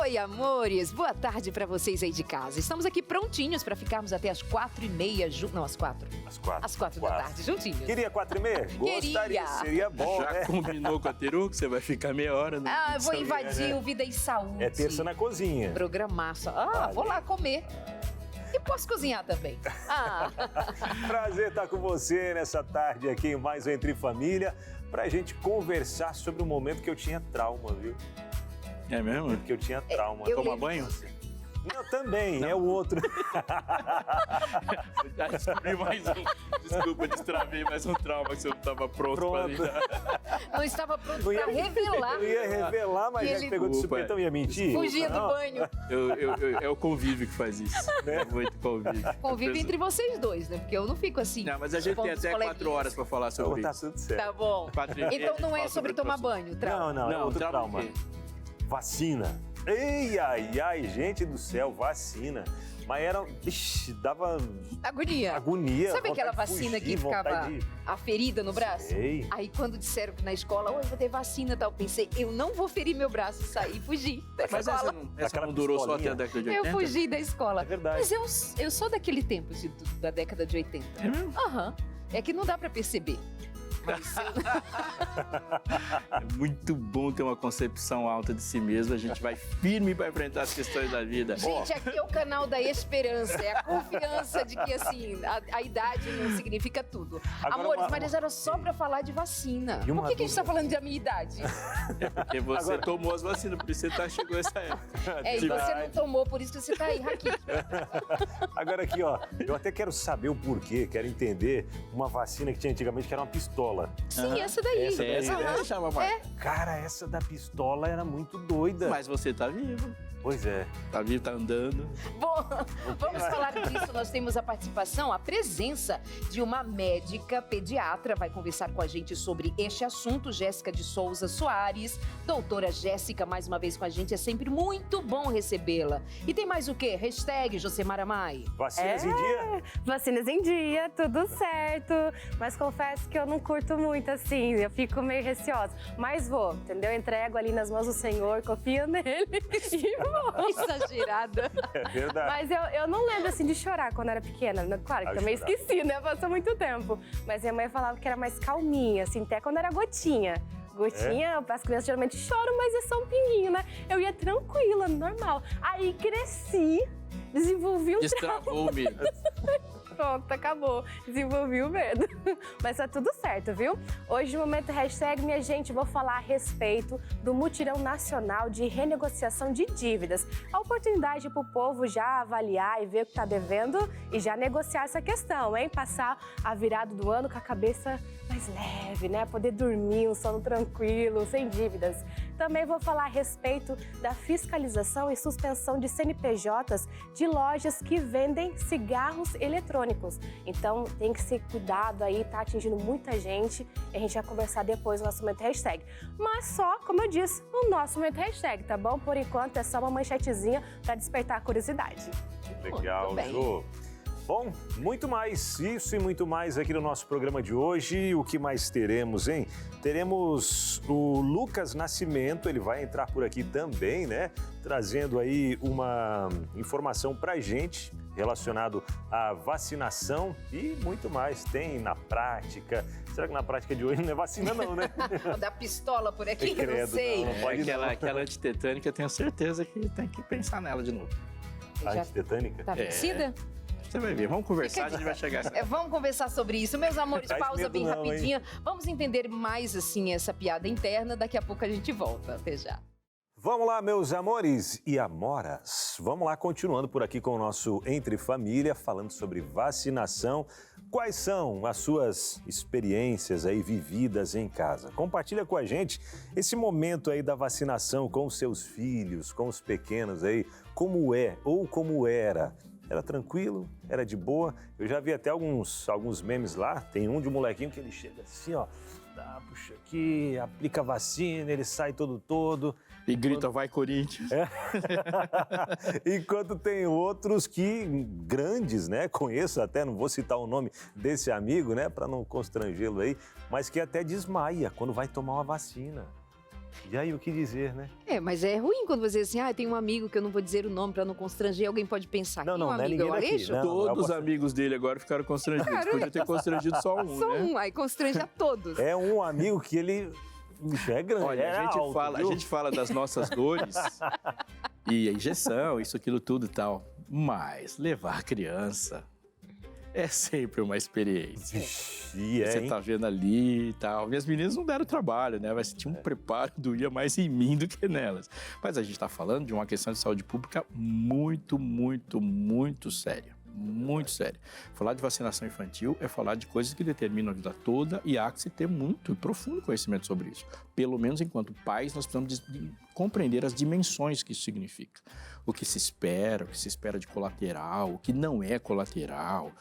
Oi, amores! Boa tarde pra vocês aí de casa. Estamos aqui prontinhos pra ficarmos até as 4h30 Não, às 4. Às 4 da tarde, juntinhos. Queria 4h30? Gostaria, seria bom, Já né? combinou com a Teru que você vai ficar meia hora, né? Ah, vou invadir o Vida e Saúde. É terça na cozinha. Programaço. Vou lá comer. E posso cozinhar também. Prazer estar com você nessa tarde aqui em mais um Entre Família, pra gente conversar sobre um momento que eu tinha trauma, viu? É mesmo? Que eu tinha trauma. Toma banho? Não, também, é o outro. Já descobri mais um. Desculpa, destravei mais um trauma que você não estava pronto para lidar. Não estava pronto para revelar. Eu ia revelar, mas já que pegou de supetão, ia mentir. Fugia do banho. É o convívio que faz isso. É muito convívio. Convívio entre vocês dois, né? Porque eu não fico assim. Não, mas a gente tem até 4 horas para falar sobre isso. Tá tudo certo. Tá bom. Então não é sobre tomar banho, trauma. Não, é outro trauma. Vacina. Ei, ai, gente do céu, vacina. Mas era, dava agonia. Sabe aquela vacina que ficava a ferida no braço? Sei. Aí quando disseram que na escola, vou ter vacina e tal, eu pensei, eu não vou ferir meu braço, sair e fugir da escola. Essa não durou só até a década de 80? Eu fugi da escola. É verdade. Mas eu sou daquele tempo da década de 80. É mesmo? Aham. É que não dá pra perceber. Mas É muito bom ter uma concepção alta de si mesmo. A gente vai firme para enfrentar as questões da vida. Gente, aqui é o canal da esperança, é a confiança de que, assim, a idade não significa tudo. Agora, Amores, mas era só pra falar de vacina. Por que a gente tá falando da minha idade? É porque você tomou as vacinas, por isso você chegou essa época. E você não tomou, por isso que você tá aí, raquítico. Agora aqui, ó, eu até quero saber o porquê, quero entender uma vacina que tinha antigamente, que era uma pistola. Sim, essa daí. Cara, essa da pistola era muito doida. Mas você tá vivo. Pois é. Tá vivo, tá andando. Bom, vamos falar disso. Nós temos a participação, a presença de uma médica pediatra. Vai conversar com a gente sobre este assunto. Jéssica de Souza Soares. Doutora Jéssica, mais uma vez com a gente. É sempre muito bom recebê-la. E tem mais o quê? Hashtag Josemara Mai. Vacinas em dia? Vacinas em dia, tudo certo. Mas confesso que eu não curto muito assim. Eu fico meio receosa. Mas vou, entendeu? Entrego ali nas mãos do Senhor, confio nele e vou. Exagerada. É verdade. Mas eu não lembro assim de chorar quando era pequena. Claro que também esqueci, né? Passou muito tempo. Mas minha mãe falava que era mais calminha, assim, até quando era gotinha. Gotinha, as crianças geralmente choram, mas é só um pinguinho, né? Eu ia tranquila, normal. Aí cresci, desenvolvi um Destravou o medo. Pronto, acabou. Desenvolvi o medo. Mas tá tudo certo, viu? Hoje, no Momento Hashtag, minha gente, vou falar a respeito do Mutirão Nacional de Renegociação de Dívidas. A oportunidade pro povo já avaliar e ver o que tá devendo e já negociar essa questão, hein? Passar a virada do ano com a cabeça mais leve, né? Poder dormir, um sono tranquilo, sem dívidas. Também vou falar a respeito da fiscalização e suspensão de CNPJs de lojas que vendem cigarros eletrônicos. Então, tem que ser cuidado aí, tá atingindo muita gente. E a gente vai conversar depois no nosso Momento Hashtag. Mas só, como eu disse, no nosso Momento Hashtag, tá bom? Por enquanto, é só uma manchetezinha para despertar a curiosidade. Legal, Jô. Bom, muito mais isso e muito mais aqui no nosso programa de hoje. O que mais teremos, hein? Teremos o Lucas Nascimento, ele vai entrar por aqui também, né? Trazendo aí uma informação pra gente relacionado à vacinação e muito mais. Tem na prática. Será que na prática de hoje não é vacina não, né? Da pistola por aqui, Credo, não sei. não pode Aquela antitetânica, eu tenho certeza que tem que pensar nela de novo. A antitetânica? Tá vencida? Você vai ver, vamos conversar, a gente vai chegar. Vamos conversar sobre isso. Meus amores, pausa bem não, rapidinho. Hein? Vamos entender mais, assim, essa piada interna. Daqui a pouco a gente volta. Até já. Vamos lá, meus amores e amoras. Vamos lá, continuando por aqui com o nosso Entre Família, falando sobre vacinação. Quais são as suas experiências aí vividas em casa? Compartilha com a gente esse momento aí da vacinação com os seus filhos, com os pequenos aí, como é ou como era. Era tranquilo? Era de boa? Eu já vi até alguns memes lá. Tem um de um molequinho que ele chega assim, ó. Puxa aqui, aplica a vacina, ele sai todo. E grita, vai Corinthians. É. Enquanto tem outros que, grandes, né? Conheço até, não vou citar o nome desse amigo, né? Para não constrangê-lo aí. Mas que até desmaia quando vai tomar uma vacina. E aí, o que dizer, né? Mas é ruim quando você diz assim, tem um amigo que eu não vou dizer o nome para não constranger, alguém pode pensar, Não, quem é um não é amigo? É o ninguém daqui, Aleixo? não. Todos os amigos dele agora ficaram constrangidos. Podia ter constrangido só um, Só né? um, aí constrange a todos. É um amigo que ele... Bicho, é grande. Olha, a gente fala das nossas dores e a injeção, isso, aquilo, tudo e tal. Mas levar a criança é sempre uma experiência. Você tá vendo ali e tal. Minhas meninas não deram trabalho, né? Mas tinha um preparo que doía mais em mim do que nelas. Mas a gente tá falando de uma questão de saúde pública muito, muito, muito séria. Muito séria. Falar de vacinação infantil é falar de coisas que determinam a vida toda e há que se ter muito e profundo conhecimento sobre isso. Pelo menos enquanto pais, nós precisamos de compreender as dimensões que isso significa. O que se espera de colateral, o que não é colateral,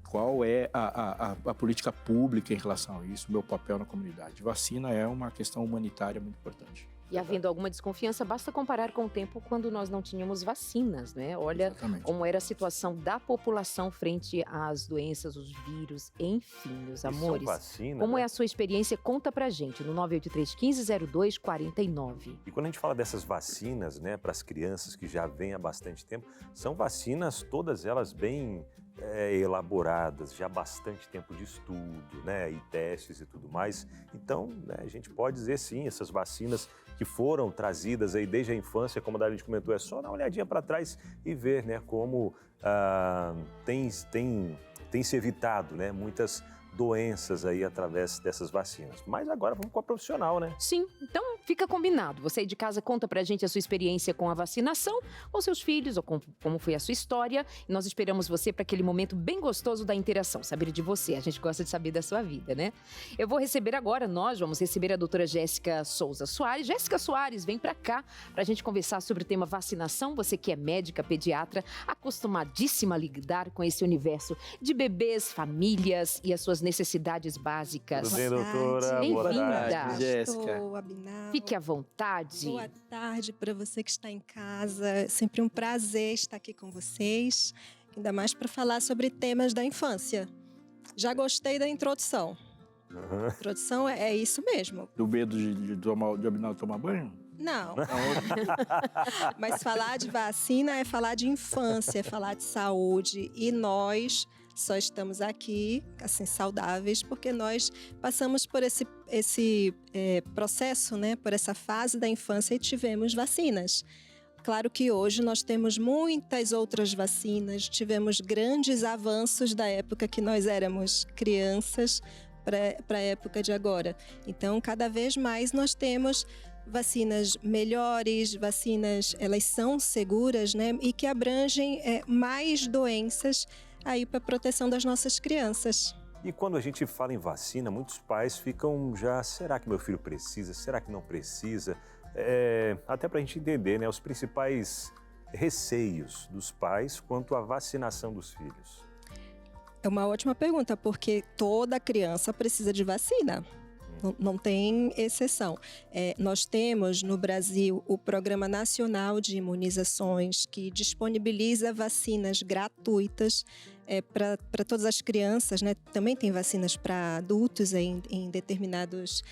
qual é a política pública em relação a isso, o meu papel na comunidade. Vacina é uma questão humanitária muito importante. E havendo alguma desconfiança, basta comparar com o tempo quando nós não tínhamos vacinas, né? Olha Exatamente. como era a situação da população frente às doenças, os vírus, enfim, meus amores. Vacina, Como né? é a sua experiência? Conta pra gente no 983-1502-49. E quando a gente fala dessas vacinas, né, para as crianças que já vêm há bastante tempo, são vacinas todas elas bem elaboradas, já há bastante tempo de estudo, né, e testes e tudo mais. Então, né, a gente pode dizer sim, essas vacinas que foram trazidas aí desde a infância, como a Darlene comentou, é só dar uma olhadinha para trás e ver, né, como tem se evitado, né, muitas doenças aí através dessas vacinas. Mas agora vamos com a profissional, né? Sim, então fica combinado. Você aí de casa conta pra gente a sua experiência com a vacinação, ou seus filhos, ou como foi a sua história. E nós esperamos você para aquele momento bem gostoso da interação, saber de você. A gente gosta de saber da sua vida, né? Eu vou receber agora, nós vamos receber a doutora Jéssica Souza Soares. Jéssica Soares, vem pra cá pra gente conversar sobre o tema vacinação. Você que é médica, pediatra, acostumadíssima a lidar com esse universo de bebês, famílias e as suas necessidades básicas. Tudo bem, doutora? Bem-vinda. Jéssica. Sou Abinal. Fique à vontade. Boa tarde para você que está em casa. É sempre um prazer estar aqui com vocês, ainda mais para falar sobre temas da infância. Já gostei da introdução. Uhum. A introdução é isso mesmo. Do medo de Abinal tomar banho? Não. Mas falar de vacina é falar de infância, é falar de saúde. E nós só estamos aqui, assim, saudáveis, porque nós passamos por esse processo, né? Por essa fase da infância e tivemos vacinas. Claro que hoje nós temos muitas outras vacinas, tivemos grandes avanços da época que nós éramos crianças para a época de agora. Então, cada vez mais nós temos vacinas melhores, vacinas, elas são seguras, né? E que abrangem mais doenças aí para a proteção das nossas crianças. E quando a gente fala em vacina, muitos pais ficam já, será que meu filho precisa? Será que não precisa? Até para a gente entender, né, os principais receios dos pais quanto à vacinação dos filhos. É uma ótima pergunta, porque toda criança precisa de vacina. Não tem exceção. Nós temos no Brasil o Programa Nacional de Imunizações, que disponibiliza vacinas gratuitas para todas as crianças, né? Também tem vacinas para adultos em determinados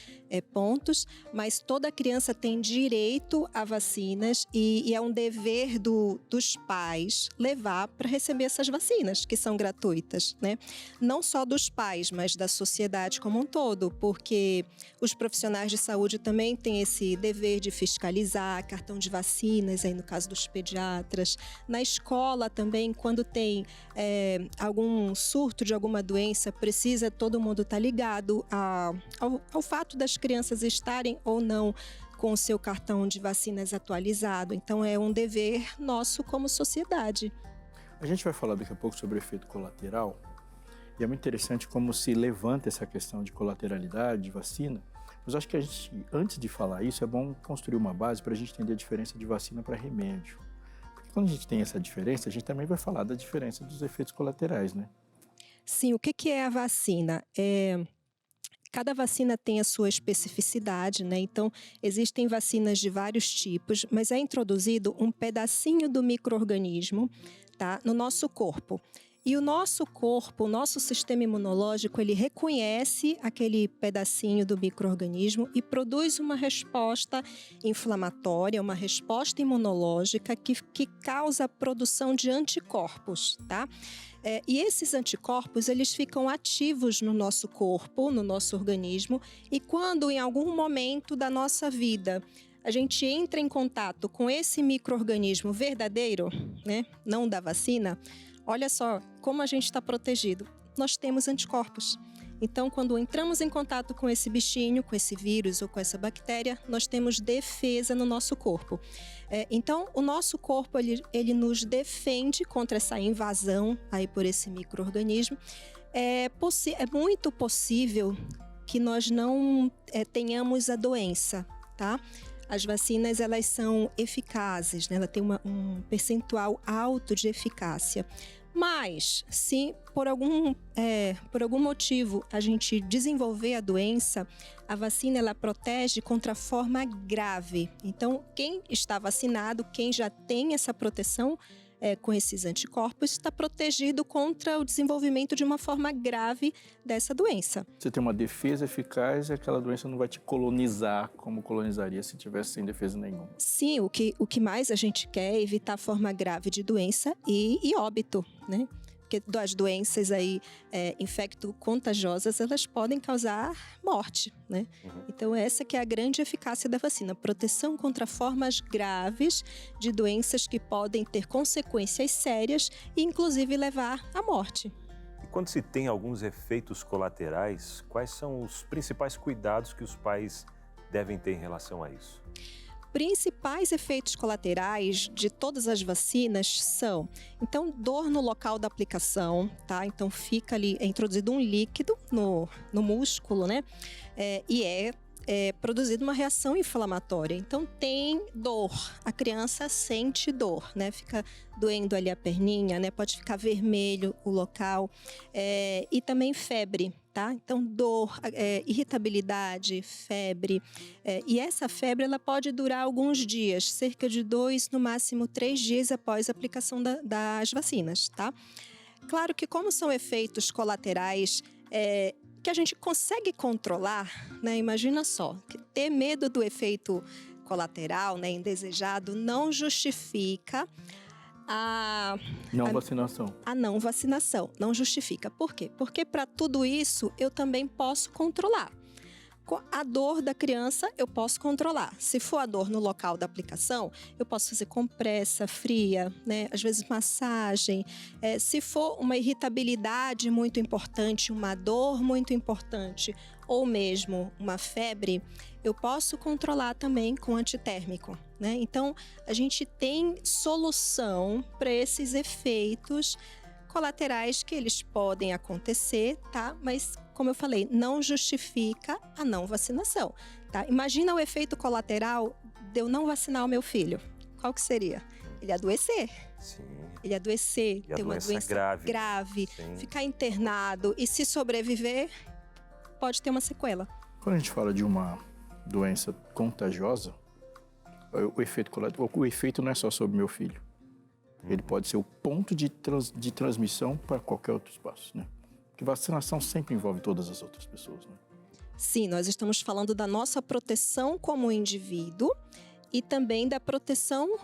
pontos, mas toda criança tem direito a vacinas e é um dever dos pais levar para receber essas vacinas, que são gratuitas, né? Não só dos pais, mas da sociedade como um todo, porque os profissionais de saúde também têm esse dever de fiscalizar cartão de vacinas, aí no caso dos pediatras. Na escola também, quando tem algum surto de alguma doença, precisa todo mundo estar ligado ao fato das crianças estarem ou não com o seu cartão de vacinas atualizado. Então, é um dever nosso como sociedade. A gente vai falar daqui a pouco sobre o efeito colateral. E é muito interessante como se levanta essa questão de colateralidade, de vacina. Mas acho que a gente, antes de falar isso, é bom construir uma base para a gente entender a diferença de vacina para remédio. Porque quando a gente tem essa diferença, a gente também vai falar da diferença dos efeitos colaterais, né? Sim, o que é a vacina? Cada vacina tem a sua especificidade, né? Então, existem vacinas de vários tipos, mas é introduzido um pedacinho do micro-organismo, tá, no nosso corpo. E o nosso corpo, o nosso sistema imunológico, ele reconhece aquele pedacinho do micro-organismo e produz uma resposta inflamatória, uma resposta imunológica que causa a produção de anticorpos, tá? E esses anticorpos, eles ficam ativos no nosso corpo, no nosso organismo, e quando em algum momento da nossa vida a gente entra em contato com esse micro-organismo verdadeiro, né, não da vacina, olha só como a gente está protegido. Nós temos anticorpos. Então, quando entramos em contato com esse bichinho, com esse vírus ou com essa bactéria, nós temos defesa no nosso corpo. Então, o nosso corpo, ele nos defende contra essa invasão aí por esse micro-organismo. É muito possível que nós não tenhamos a doença, tá? As vacinas, elas são eficazes, né? Ela tem um percentual alto de eficácia. Mas, se por algum motivo a gente desenvolver a doença, a vacina ela protege contra a forma grave. Então, quem está vacinado, quem já tem essa proteção com esses anticorpos, está protegido contra o desenvolvimento de uma forma grave dessa doença. Você tem uma defesa eficaz e aquela doença não vai te colonizar como colonizaria se tivesse sem defesa nenhuma. Sim, o que mais a gente quer é evitar a forma grave de doença e óbito, né? Porque as doenças aí infecto-contagiosas, elas podem causar morte, né? Então, essa que é a grande eficácia da vacina. Proteção contra formas graves de doenças que podem ter consequências sérias e, inclusive, levar à morte. E quando se tem alguns efeitos colaterais, quais são os principais cuidados que os pais devem ter em relação a isso? Principais efeitos colaterais de todas as vacinas são, então, dor no local da aplicação, tá? Então, fica ali, é introduzido um líquido no músculo, né? E é produzida uma reação inflamatória. Então, tem dor. A criança sente dor, né? Fica doendo ali a perninha, né? Pode ficar vermelho o local. E também febre, tá? Então, dor, irritabilidade, febre. E essa febre, ela pode durar alguns dias, cerca de 2, no máximo 3 dias após a aplicação das vacinas, tá? Claro que como são efeitos colaterais, que a gente consegue controlar, né? Imagina só, que ter medo do efeito colateral, né, indesejado, não justifica a não vacinação. Não justifica. Por quê? Porque para tudo isso eu também posso controlar. A dor da criança eu posso controlar. Se for a dor no local da aplicação, eu posso fazer compressa fria, né? Às vezes massagem. Se for uma irritabilidade muito importante, uma dor muito importante, ou mesmo uma febre, eu posso controlar também com antitérmico, né? Então, a gente tem solução para esses efeitos colaterais que eles podem acontecer, tá? Mas, como eu falei, não justifica a não vacinação, tá? Imagina o efeito colateral de eu não vacinar o meu filho. Qual que seria? Ele adoecer. Sim. Ele adoecer, ter uma doença grave, ficar internado e se sobreviver, pode ter uma sequela. Quando a gente fala de uma doença contagiosa, o efeito não é só sobre meu filho. Ele pode ser o ponto de transmissão para qualquer outro espaço, né? Porque vacinação sempre envolve todas as outras pessoas, né? Sim, nós estamos falando da nossa proteção como indivíduo e também da proteção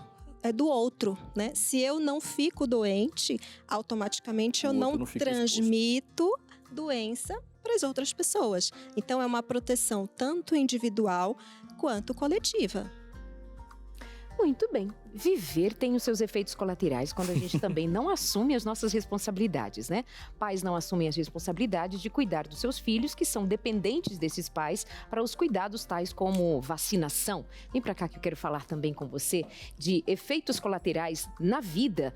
do outro, né? Se eu não fico doente, automaticamente eu não transmito doença para as outras pessoas. Então, é uma proteção tanto individual quanto coletiva. Muito bem. Viver tem os seus efeitos colaterais quando a gente também não assume as nossas responsabilidades, né? Pais não assumem as responsabilidades de cuidar dos seus filhos, que são dependentes desses pais para os cuidados tais como vacinação. Vem para cá que eu quero falar também com você de efeitos colaterais na vida,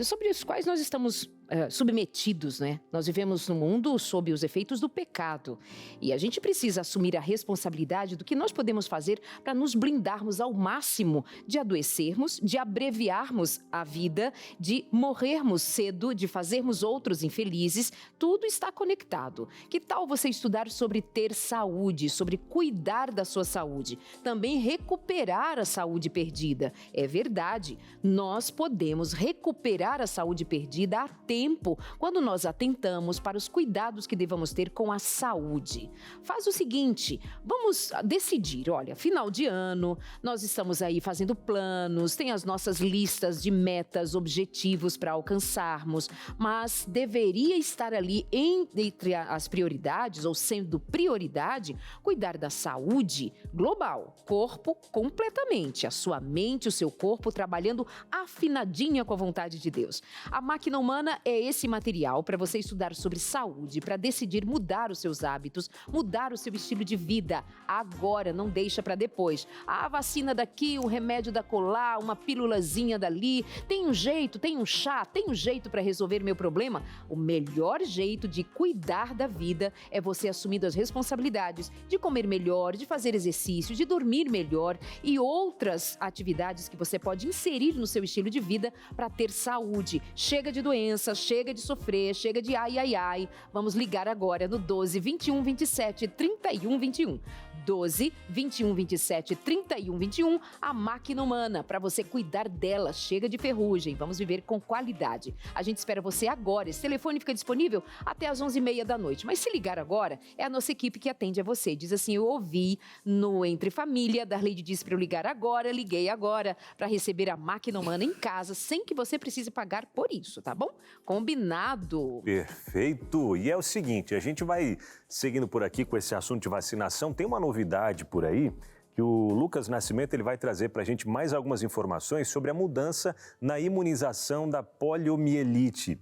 sobre os quais nós estamos submetidos, né? Nós vivemos num mundo sob os efeitos do pecado e a gente precisa assumir a responsabilidade do que nós podemos fazer para nos blindarmos ao máximo de adoecermos vivermos, de abreviarmos a vida, de morrermos cedo, de fazermos outros infelizes, tudo está conectado. Que tal você estudar sobre ter saúde, sobre cuidar da sua saúde? Também recuperar a saúde perdida. É verdade, nós podemos recuperar a saúde perdida a tempo, quando nós atentamos para os cuidados que devemos ter com a saúde. Faz o seguinte, vamos decidir, olha, final de ano, nós estamos aí fazendo planos, tem as nossas listas de metas, objetivos para alcançarmos, mas deveria estar ali entre as prioridades, ou sendo prioridade, cuidar da saúde global, corpo completamente, a sua mente, o seu corpo trabalhando afinadinha com a vontade de Deus. A Máquina Humana é esse material para você estudar sobre saúde, para decidir mudar os seus hábitos, mudar o seu estilo de vida. Agora, não deixa para depois. A vacina daqui, o remédio da colar, uma pílulazinha dali. Tem um jeito, tem um chá, tem um jeito para resolver meu problema? O melhor jeito de cuidar da vida é você assumindo as responsabilidades de comer melhor, de fazer exercício, de dormir melhor e outras atividades que você pode inserir no seu estilo de vida para ter saúde. Chega de doenças, chega de sofrer, chega de ai, ai, ai. Vamos ligar agora no 12 21 27 31 21. 12 21 27 31 21, a Máquina Humana, para você cuidar dela. Chega de ferrugem, vamos viver com qualidade. A gente espera você agora. Esse telefone fica disponível até às 11h30 da noite, mas se ligar agora, é a nossa equipe que atende a você. Diz assim, eu ouvi no Entre Família, Darleide disse para eu ligar agora, liguei agora para receber a Máquina Humana em casa, sem que você precise pagar por isso, tá bom? Combinado. Perfeito. E é o seguinte, a gente vai seguindo por aqui com esse assunto de vacinação. Tem uma novidade por aí que o Lucas Nascimento ele vai trazer para a gente mais algumas informações sobre a mudança na imunização da poliomielite.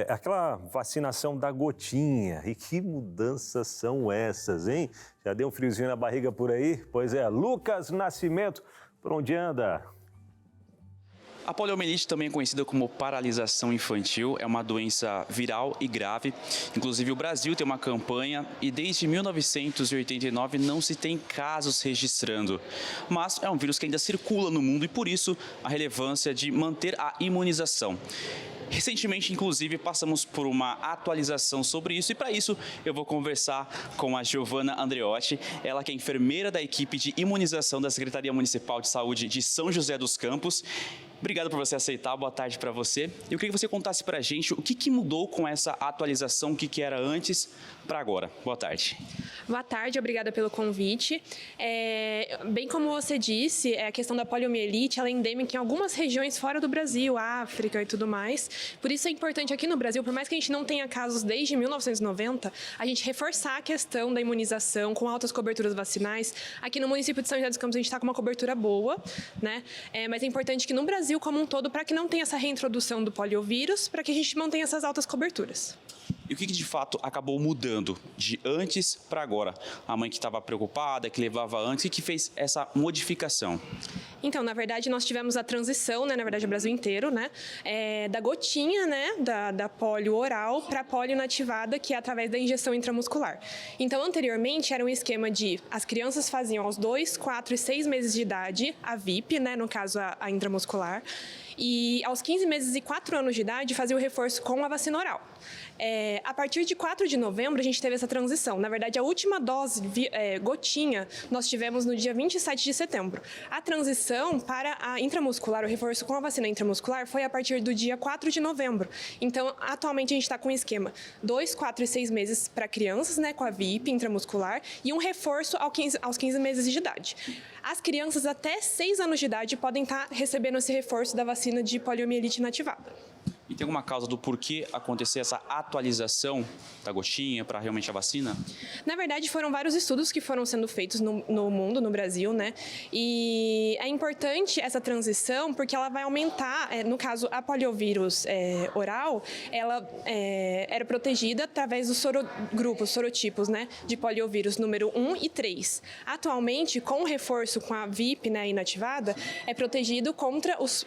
Aquela vacinação da gotinha. E que mudanças são essas, hein? Já deu um friozinho na barriga por aí? Pois é, Lucas Nascimento, por onde anda? A poliomielite, também conhecida como paralisação infantil, é uma doença viral e grave. Inclusive, o Brasil tem uma campanha e desde 1989 não se tem casos registrando. Mas é um vírus que ainda circula no mundo e, por isso, a relevância de manter a imunização. Recentemente, inclusive, passamos por uma atualização sobre isso e, para isso, eu vou conversar com a Giovana Andreotti, ela que é enfermeira da equipe de imunização da Secretaria Municipal de Saúde de São José dos Campos. Obrigado por você aceitar, boa tarde para você. Eu queria que você contasse para a gente o que mudou com essa atualização, o que era antes para agora. Boa tarde. Boa tarde, obrigada pelo convite. Bem como você disse, a questão da poliomielite ela é endêmica em algumas regiões fora do Brasil, África e tudo mais. Por isso é importante aqui no Brasil, por mais que a gente não tenha casos desde 1990, a gente reforçar a questão da imunização com altas coberturas vacinais. Aqui no município de São José dos Campos a gente está com uma cobertura boa, né? Mas é importante que no Brasil como um todo, para que não tenha essa reintrodução do poliovírus, para que a gente mantenha essas altas coberturas. E o que de fato acabou mudando de antes para agora? A mãe que estava preocupada, que levava antes, e que fez essa modificação? Então, na verdade, nós tivemos a transição, né, na verdade, o Brasil inteiro, né, da gotinha, né, da polio oral para a polio inativada, que é através da injeção intramuscular. Então, anteriormente, era um esquema de as crianças faziam aos 2, 4 e 6 meses de idade a VIP, né, no caso a intramuscular, e aos 15 meses e 4 anos de idade fazia o reforço com a vacina oral. A partir de 4 de novembro, a gente teve essa transição. Na verdade, a última dose gotinha nós tivemos no dia 27 de setembro. A transição para a intramuscular, o reforço com a vacina intramuscular, foi a partir do dia 4 de novembro. Então, atualmente, a gente está com um esquema 2, 4 e 6 meses para crianças, né, com a VIP intramuscular, e um reforço aos 15 meses de idade. As crianças até 6 anos de idade podem estar recebendo esse reforço da vacina de poliomielite inativada. E tem alguma causa do porquê acontecer essa atualização da gotinha para realmente a vacina? Na verdade, foram vários estudos que foram sendo feitos no mundo, no Brasil, né? E é importante essa transição porque ela vai aumentar, no caso, a poliovírus oral, ela era protegida através dos sorogrupos, sorotipos, né? De poliovírus número 1 e 3. Atualmente, com o reforço com a VIP, né, inativada, é protegido contra os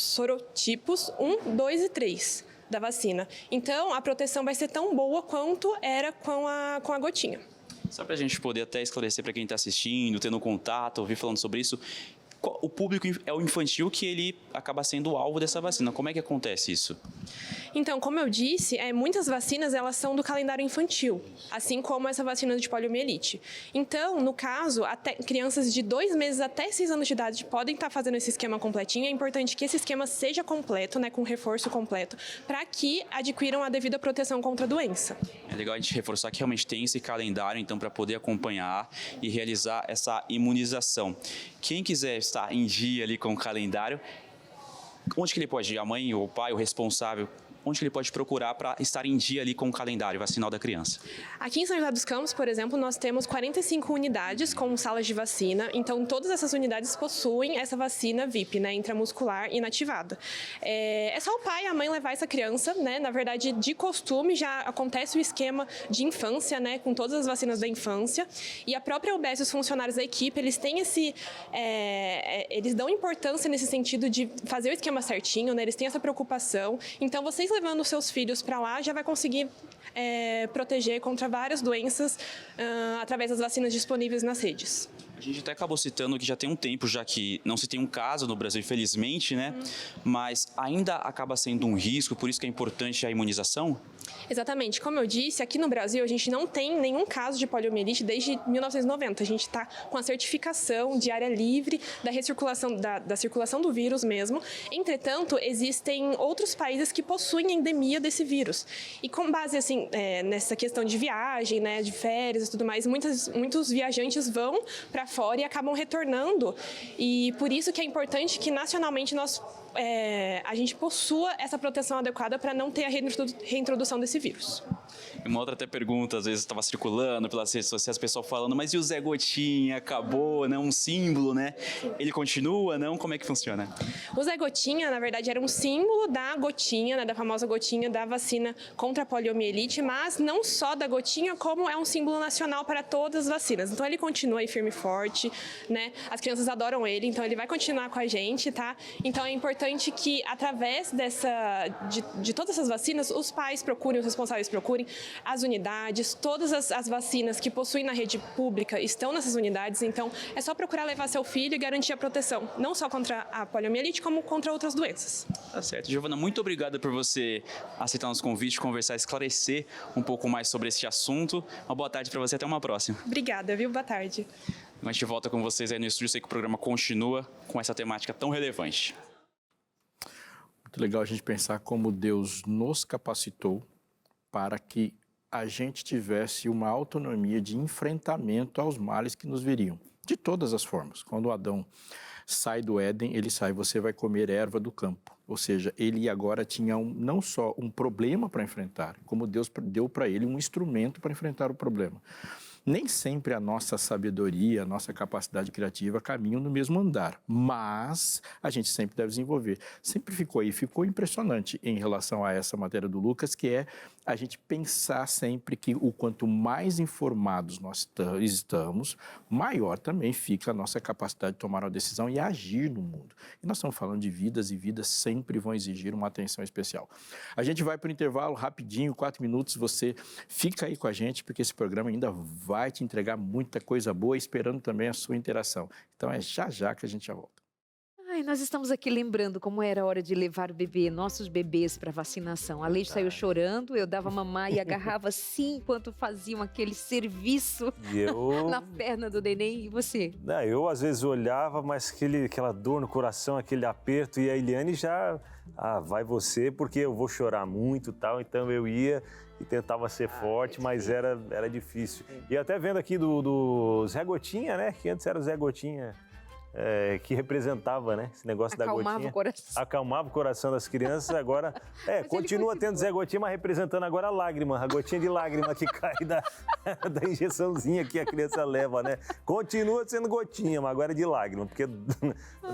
sorotipos 1, 2 e 3 da vacina. Então, a proteção vai ser tão boa quanto era com a gotinha. Só para a gente poder até esclarecer para quem está assistindo, tendo contato, ouvir falando sobre isso, o público é o infantil que ele acaba sendo o alvo dessa vacina. Como é que acontece isso? Então, como eu disse, muitas vacinas elas são do calendário infantil, assim como essa vacina de poliomielite. Então, no caso, até crianças de 2 meses até 6 anos de idade podem estar fazendo esse esquema completinho. É importante que esse esquema seja completo, né, com reforço completo, para que adquiram a devida proteção contra a doença. É legal a gente reforçar que realmente tem esse calendário, então, para poder acompanhar e realizar essa imunização. Quem quiser estar em dia ali com o calendário, onde que ele pode ir? A mãe, o pai, o responsável? Onde que ele pode procurar para estar em dia ali com o calendário vacinal da criança? Aqui em São José dos Campos, por exemplo, nós temos 45 unidades com salas de vacina. Então, todas essas unidades possuem essa vacina VIP, né, intramuscular inativada. É só o pai e a mãe levar essa criança, né? Na verdade, de costume, já acontece o esquema de infância, né, com todas as vacinas da infância. E a própria UBS, os funcionários da equipe, eles têm eles dão importância nesse sentido de fazer o esquema certinho, né? Eles têm essa preocupação. Então, vocês levando seus filhos para lá já vai conseguir proteger contra várias doenças através das vacinas disponíveis nas redes. A gente até acabou citando que já tem um tempo, já que não se tem um caso no Brasil, infelizmente, né? Mas ainda acaba sendo um risco, por isso que é importante a imunização? Exatamente. Como eu disse, aqui no Brasil a gente não tem nenhum caso de poliomielite desde 1990. A gente está com a certificação de área livre da recirculação, da circulação do vírus mesmo. Entretanto, existem outros países que possuem endemia desse vírus. E com base assim, nessa questão de viagem, né, de férias e tudo mais, muitos viajantes vão para fora e acabam retornando. E por isso que é importante que nacionalmente a gente possua essa proteção adequada para não ter a reintrodução desse vírus. Uma outra até pergunta, às vezes estava circulando pelas redes sociais, o pessoal falando, mas e o Zé Gotinha? Acabou, né? Um símbolo, né? Ele continua, não? Como é que funciona? O Zé Gotinha, na verdade, era um símbolo da gotinha, né? Da famosa gotinha da vacina contra a poliomielite, mas não só da gotinha, como é um símbolo nacional para todas as vacinas. Então ele continua aí firme e forte, né? As crianças adoram ele, então ele vai continuar com a gente, tá? Então é importante que, através de todas essas vacinas, os pais procurem, os responsáveis procurem, as unidades, todas as vacinas que possuem na rede pública estão nessas unidades, então é só procurar levar seu filho e garantir a proteção, não só contra a poliomielite, como contra outras doenças. Tá certo. Giovana, muito obrigada por você aceitar nosso convite, conversar, esclarecer um pouco mais sobre esse assunto. Uma boa tarde para você, até uma próxima. Obrigada, viu? Boa tarde. A gente volta com vocês aí no estúdio, sei que o programa continua com essa temática tão relevante. Muito legal a gente pensar como Deus nos capacitou para que a gente tivesse uma autonomia de enfrentamento aos males que nos viriam, de todas as formas. Quando Adão sai do Éden, ele sai, você vai comer erva do campo. Ou seja, ele agora tinha não só um problema para enfrentar, como Deus deu para ele um instrumento para enfrentar o problema. Nem sempre a nossa sabedoria, a nossa capacidade criativa caminham no mesmo andar, mas a gente sempre deve desenvolver. Sempre ficou impressionante em relação a essa matéria do Lucas, que é a gente pensar sempre que o quanto mais informados nós estamos, maior também fica a nossa capacidade de tomar uma decisão e agir no mundo. E nós estamos falando de vidas, e vidas sempre vão exigir uma atenção especial. A gente vai para o intervalo rapidinho, 4 minutos, você fica aí com a gente, porque esse programa ainda vai te entregar muita coisa boa, esperando também a sua interação. Então é já que a gente já volta. Ai, nós estamos aqui lembrando como era a hora de levar o bebê, nossos bebês para vacinação. A Leite saiu chorando, eu dava mamar e agarrava assim enquanto faziam aquele serviço na perna do neném. E você? Eu às vezes olhava, mas aquela dor no coração, aquele aperto, e a Eliane já, vai você, porque eu vou chorar muito e tal, então eu ia e tentava ser forte, mas era difícil. E até vendo aqui do Zé Gotinha, né, que antes era o Zé Gotinha, que representava, né, esse negócio da gotinha. Acalmava o coração. Acalmava o coração das crianças, agora... continua tendo Zé Gotinha, mas representando agora a lágrima, a gotinha de lágrima que cai da injeçãozinha que a criança leva, né? Continua sendo gotinha, mas agora é de lágrima, porque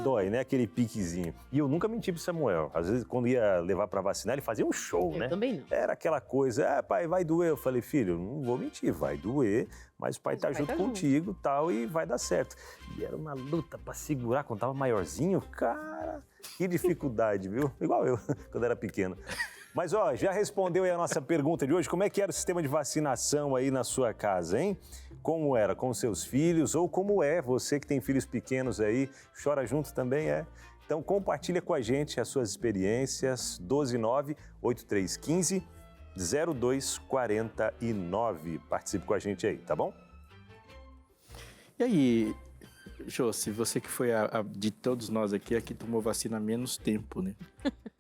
dói, né, aquele piquezinho. E eu nunca menti pro Samuel. Às vezes, quando ia levar pra vacinar, ele fazia um show, né? Eu também não. Era aquela coisa, pai, vai doer. Eu falei, filho, não vou mentir, vai doer, mas o pai tá junto contigo e tal, e vai dar certo. E era uma luta pra segurar quando tava maiorzinho, cara, que dificuldade, viu? Igual eu, quando era pequeno. Mas, já respondeu aí a nossa pergunta de hoje, como é que era o sistema de vacinação aí na sua casa, hein? como era com seus filhos ou como é você que tem filhos pequenos aí, chora junto também é. Então compartilha com a gente as suas experiências, 129-8315-0249. Participe com a gente aí, tá bom? E aí, Josi, você que foi de todos nós aqui, tomou vacina há menos tempo, né?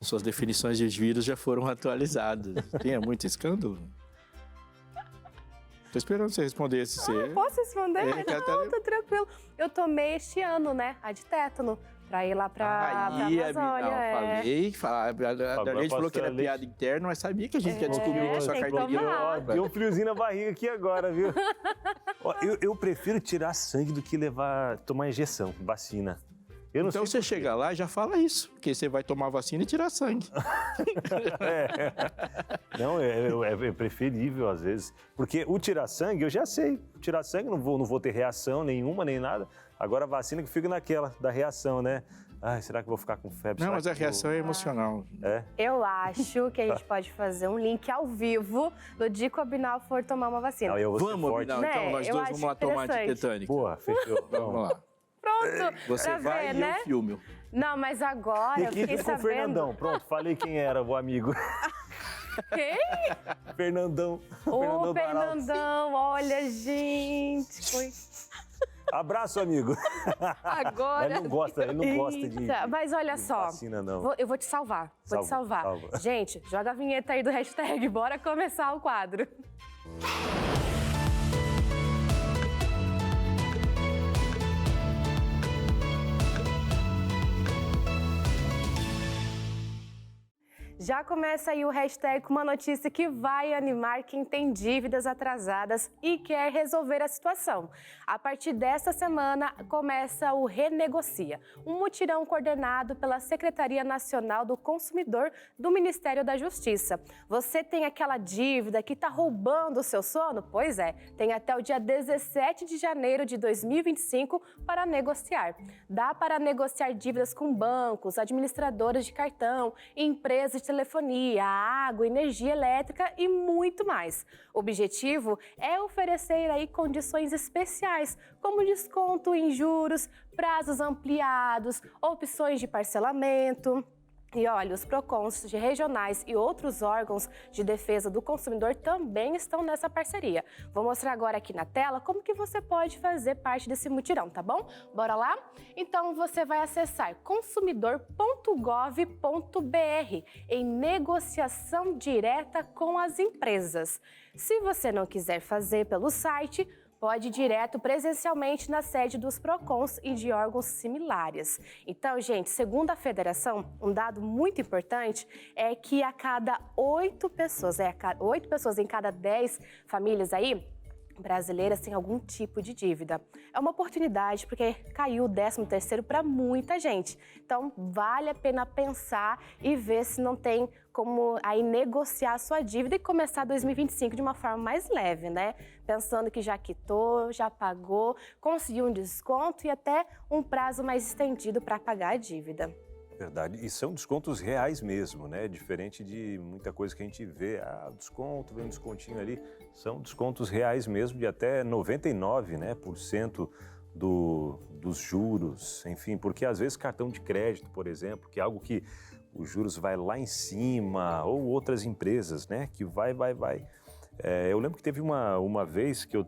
Suas definições de vírus já foram atualizadas. Tem muito escândalo? Tô esperando você responder esse. Posso responder? Não, tá tranquilo. Eu tomei este ano, né? A de tétano. Pra ir lá pra Amazônia. A gente falou que era piada interna, mas sabia que a gente ia descobrir que sua carteirinha... Deu um friozinho na barriga aqui agora, viu? Eu prefiro tirar sangue do que tomar injeção, vacina. Então você chega lá e já fala isso, porque você vai tomar vacina e tirar sangue. Não, é preferível às vezes, porque o tirar sangue eu já sei. O tirar sangue não vou ter reação nenhuma, nem nada. Agora a vacina que fica naquela, da reação, né? Ai, será que eu vou ficar com febre? Não, mas a reação é emocional. É? Eu acho que a gente pode fazer um link ao vivo no dia que o Abinal for tomar uma vacina. Vamos, Abinal, então nós dois vamos lá tomar de tetânica. Boa, fechou. Vamos lá. Pronto, você vai ver, e eu filmo. Não, mas agora eu fiquei sabendo... o Fernandão, pronto, falei quem era o amigo. Quem? Fernandão. O Fernandão, olha, gente, foi... Abraço, amigo. Agora... Ele não gosta de mas olha só, vacina, não. Eu vou te salvar, Salva. Gente, joga a vinheta aí do hashtag, bora começar o quadro. Já começa aí o hashtag com uma notícia que vai animar quem tem dívidas atrasadas e quer resolver a situação. A partir desta semana, começa o Renegocia, um mutirão coordenado pela Secretaria Nacional do Consumidor do Ministério da Justiça. Você tem aquela dívida que está roubando o seu sono? Pois é, tem até o dia 17 de janeiro de 2025 para negociar. Dá para negociar dívidas com bancos, administradoras de cartão, empresas de telefonia, água, energia elétrica e muito mais. O objetivo é oferecer aí condições especiais, como desconto em juros, prazos ampliados, opções de parcelamento. E olha, os PROCONs regionais e outros órgãos de defesa do consumidor também estão nessa parceria. Vou mostrar agora aqui na tela como que você pode fazer parte desse mutirão, tá bom? Bora lá? Então você vai acessar consumidor.gov.br em negociação direta com as empresas. Se você não quiser fazer pelo site, pode ir direto presencialmente na sede dos PROCONs e de órgãos similares. Então, gente, segundo a federação, um dado muito importante é que a cada 8 pessoas, 8 pessoas em cada 10 famílias aí, brasileiras têm algum tipo de dívida. É uma oportunidade porque caiu o 13º para muita gente. Então, vale a pena pensar e ver se não tem como aí negociar a sua dívida e começar 2025 de uma forma mais leve, né? Pensando que já quitou, já pagou, conseguiu um desconto e até um prazo mais estendido para pagar a dívida. Verdade, e são descontos reais mesmo, né? Diferente de muita coisa que a gente vê, desconto, vem um descontinho ali, são descontos reais mesmo de até 99%, né, dos juros, enfim, porque às vezes cartão de crédito, por exemplo, que é algo que os juros vai lá em cima, ou outras empresas, né, que vai. Eu lembro que teve uma vez que eu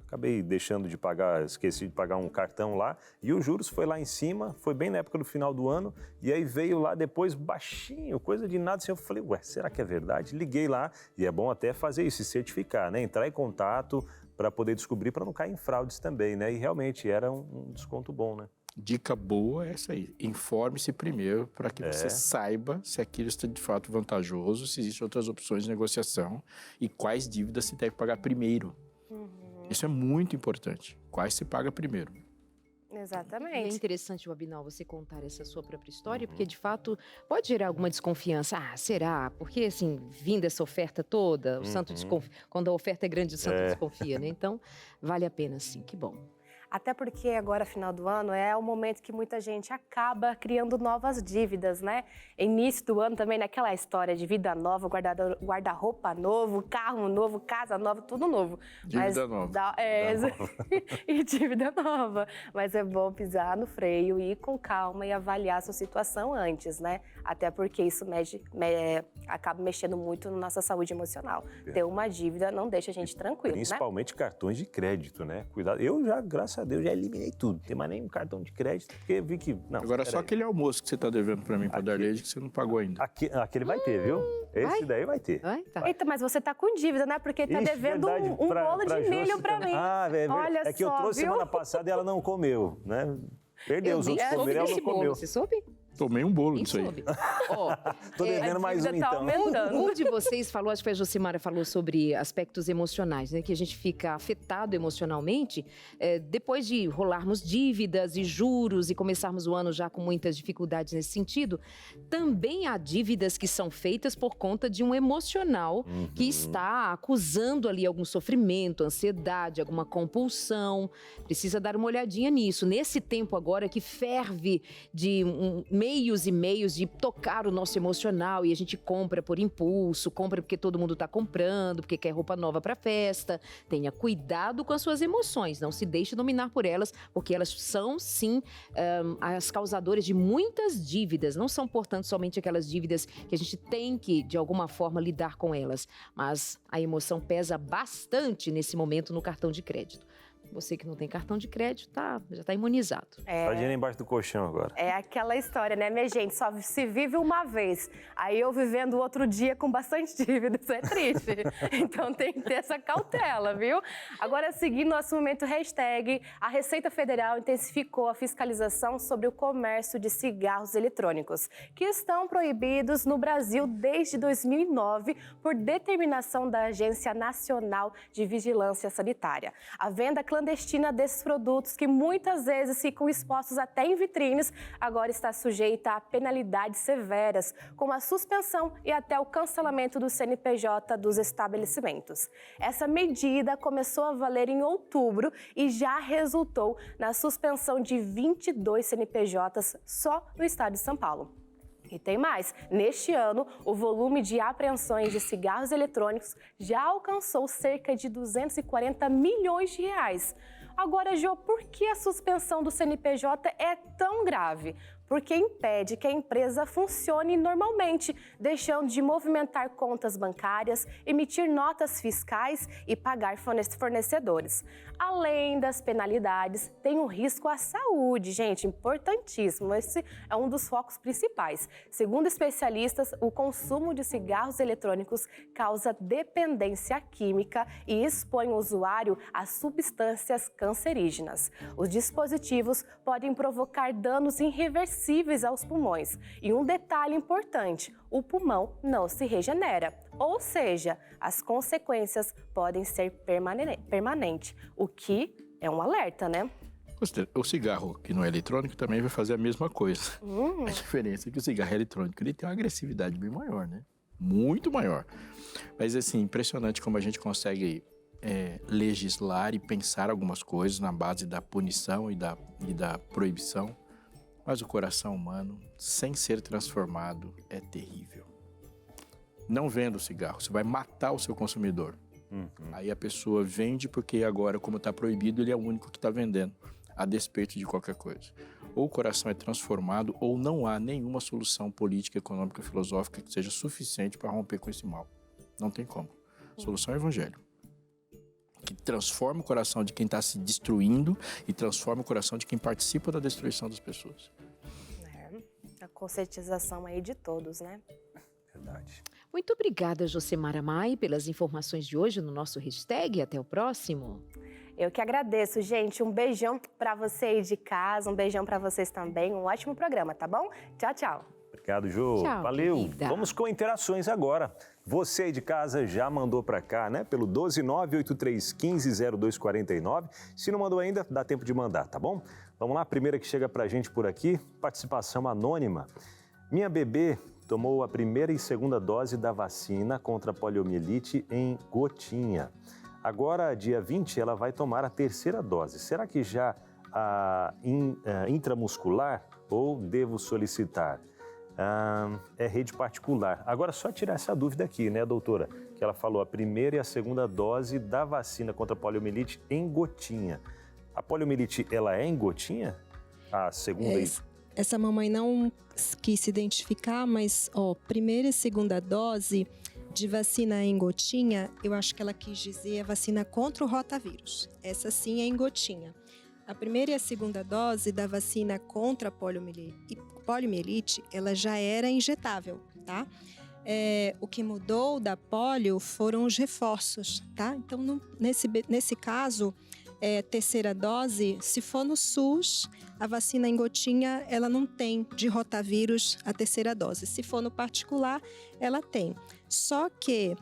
acabei deixando de pagar, esqueci de pagar um cartão lá e os juros foi lá em cima, foi bem na época do final do ano e aí veio lá depois baixinho, coisa de nada, assim, eu falei, ué, será que é verdade? Liguei lá e é bom até fazer isso, se certificar, né? Entrar em contato para poder descobrir, para não cair em fraudes também, né? E realmente era um desconto bom, né? Dica boa é essa aí, informe-se primeiro para que você saiba se aquilo está de fato vantajoso, se existem outras opções de negociação e quais dívidas se deve pagar primeiro. Isso é muito importante. Quais se paga primeiro? Exatamente. E é interessante, Abinal, você contar essa sua própria história, porque de fato pode gerar alguma desconfiança. Será? Porque assim, vindo essa oferta toda, o santo desconfia. Quando a oferta é grande, o santo desconfia, né? Então, vale a pena sim, que bom. Até porque agora, final do ano, é o momento que muita gente acaba criando novas dívidas, né? Início do ano também, naquela história de vida nova, guarda-roupa novo, carro novo, casa nova, tudo novo. Dívida nova. E dívida nova. Mas é bom pisar no freio, ir com calma e avaliar a sua situação antes, né? Até porque isso acaba mexendo muito na nossa saúde emocional. Ter uma dívida não deixa a gente tranquilo, Principalmente cartões de crédito, né? Cuidado. Eu já, graças a Deus, já eliminei tudo. Não tem mais nenhum cartão de crédito, porque vi que... Não, agora só aquele almoço que você tá devendo pra mim, pra Darlene, que você não pagou ainda. Aquele vai ter, viu? Esse daí vai ter. Tá. Eita, mas você tá com dívida, né? Porque tá devendo verdade, um bolo de milho pra mim. Olha é que eu só, trouxe viu? semana passada e ela não comeu, né? Perdeu, os outros comeram, ela não comeu. Você soube? Tomei um bolo disso aí. Tô devendo mais um, então. Um de vocês falou, acho que foi a Josimara, falou sobre aspectos emocionais, né? Que a gente fica afetado emocionalmente depois de rolarmos dívidas e juros e começarmos o ano já com muitas dificuldades nesse sentido. Também há dívidas que são feitas por conta de um emocional que está acusando ali algum sofrimento, ansiedade, alguma compulsão. Precisa dar uma olhadinha nisso. Nesse tempo agora que ferve de meios e meios de tocar o nosso emocional e a gente compra por impulso, compra porque todo mundo está comprando, porque quer roupa nova para festa. Tenha cuidado com as suas emoções, não se deixe dominar por elas, porque elas são, sim, as causadoras de muitas dívidas. Não são, portanto, somente aquelas dívidas que a gente tem que, de alguma forma, lidar com elas, mas a emoção pesa bastante nesse momento no cartão de crédito. Você que não tem cartão de crédito, já está imunizado. Tá dinheiro embaixo do colchão agora. É aquela história, né, minha gente? Só se vive uma vez. Aí eu vivendo outro dia com bastante dívida, isso é triste. Então tem que ter essa cautela, viu? Agora, seguindo nosso momento hashtag, a Receita Federal intensificou a fiscalização sobre o comércio de cigarros eletrônicos, que estão proibidos no Brasil desde 2009 por determinação da Agência Nacional de Vigilância Sanitária. A venda clandestina desses produtos, que muitas vezes ficam expostos até em vitrines, agora está sujeita a penalidades severas, como a suspensão e até o cancelamento do CNPJ dos estabelecimentos. Essa medida começou a valer em outubro e já resultou na suspensão de 22 CNPJs só no estado de São Paulo. E tem mais, neste ano, o volume de apreensões de cigarros eletrônicos já alcançou cerca de 240 milhões de reais. Agora, Jô, por que a suspensão do CNPJ é tão grave? Porque impede que a empresa funcione normalmente, deixando de movimentar contas bancárias, emitir notas fiscais e pagar fornecedores. Além das penalidades, tem um risco à saúde, gente, importantíssimo. Esse é um dos focos principais. Segundo especialistas, o consumo de cigarros eletrônicos causa dependência química e expõe o usuário a substâncias cancerígenas. Os dispositivos podem provocar danos irreversíveis aos pulmões. E um detalhe importante, o pulmão não se regenera, ou seja, as consequências podem ser permanentes, o que é um alerta, né? O cigarro, que não é eletrônico, também vai fazer a mesma coisa. A diferença é que o cigarro eletrônico ele tem uma agressividade bem maior, né? Muito maior. Mas, assim, impressionante como a gente consegue legislar e pensar algumas coisas na base da punição e da proibição. Mas o coração humano, sem ser transformado, é terrível. Não venda o cigarro, você vai matar o seu consumidor. Aí a pessoa vende porque agora, como está proibido, ele é o único que está vendendo, a despeito de qualquer coisa. Ou o coração é transformado, ou não há nenhuma solução política, econômica, filosófica que seja suficiente para romper com esse mal. Não tem como. A solução é o evangelho, que transforma o coração de quem está se destruindo e transforma o coração de quem participa da destruição das pessoas. A conscientização aí de todos, né? Verdade. Muito obrigada, Josemara Mai, pelas informações de hoje no nosso hashtag. Até o próximo. Eu que agradeço, gente. Um beijão para você aí de casa, um beijão para vocês também. Um ótimo programa, tá bom? Tchau, tchau. Obrigado, Jô. Tchau, valeu. querida. Vamos com interações agora. Você aí de casa já mandou para cá, né? Pelo 12983150249. Se não mandou ainda, dá tempo de mandar, tá bom? Vamos lá, a primeira que chega pra gente por aqui, participação anônima. Minha bebê tomou a primeira e segunda dose da vacina contra a poliomielite em Gotinha. Agora, dia 20, ela vai tomar a terceira dose. Será que já a intramuscular ou devo solicitar? É rede particular. Agora, só tirar essa dúvida aqui, né, doutora? Que ela falou a primeira e a segunda dose da vacina contra a poliomielite em gotinha. A poliomielite, ela é em gotinha? A segunda? Essa mamãe não quis se identificar, mas, primeira e segunda dose de vacina em gotinha, eu acho que ela quis dizer a vacina contra o rotavírus. Essa sim é em gotinha. A primeira e a segunda dose da vacina contra a poliomielite, ela já era injetável, tá? O que mudou da polio foram os reforços, tá? Então, nesse caso, terceira dose, se for no SUS, a vacina em gotinha, ela não tem de rotavírus a terceira dose. Se for no particular, ela tem. Só que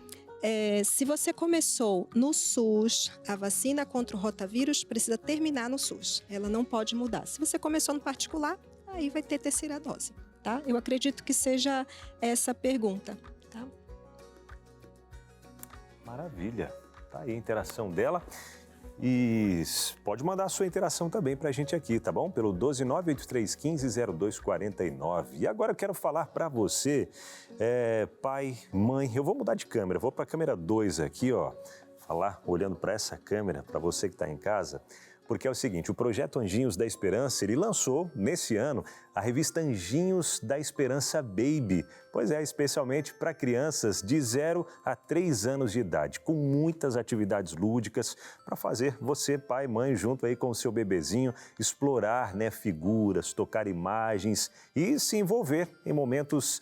se você começou no SUS, a vacina contra o rotavírus precisa terminar no SUS. Ela não pode mudar. Se você começou no particular, aí vai ter terceira dose, tá? Eu acredito que seja essa a pergunta, tá? Maravilha. Tá aí a interação dela. E pode mandar a sua interação também para a gente aqui, tá bom? Pelo 12983150249. E agora eu quero falar para você, pai, mãe, eu vou mudar de câmera, vou para a câmera 2 aqui, ó, falar olhando para essa câmera, para você que está em casa, porque é o seguinte, o projeto Anjinhos da Esperança, ele lançou nesse ano a revista Anjinhos da Esperança Baby, pois é, especialmente para crianças de 0 a 3 anos de idade, com muitas atividades lúdicas para fazer você, pai e mãe, junto aí com o seu bebezinho, explorar, né, figuras, tocar imagens e se envolver em momentos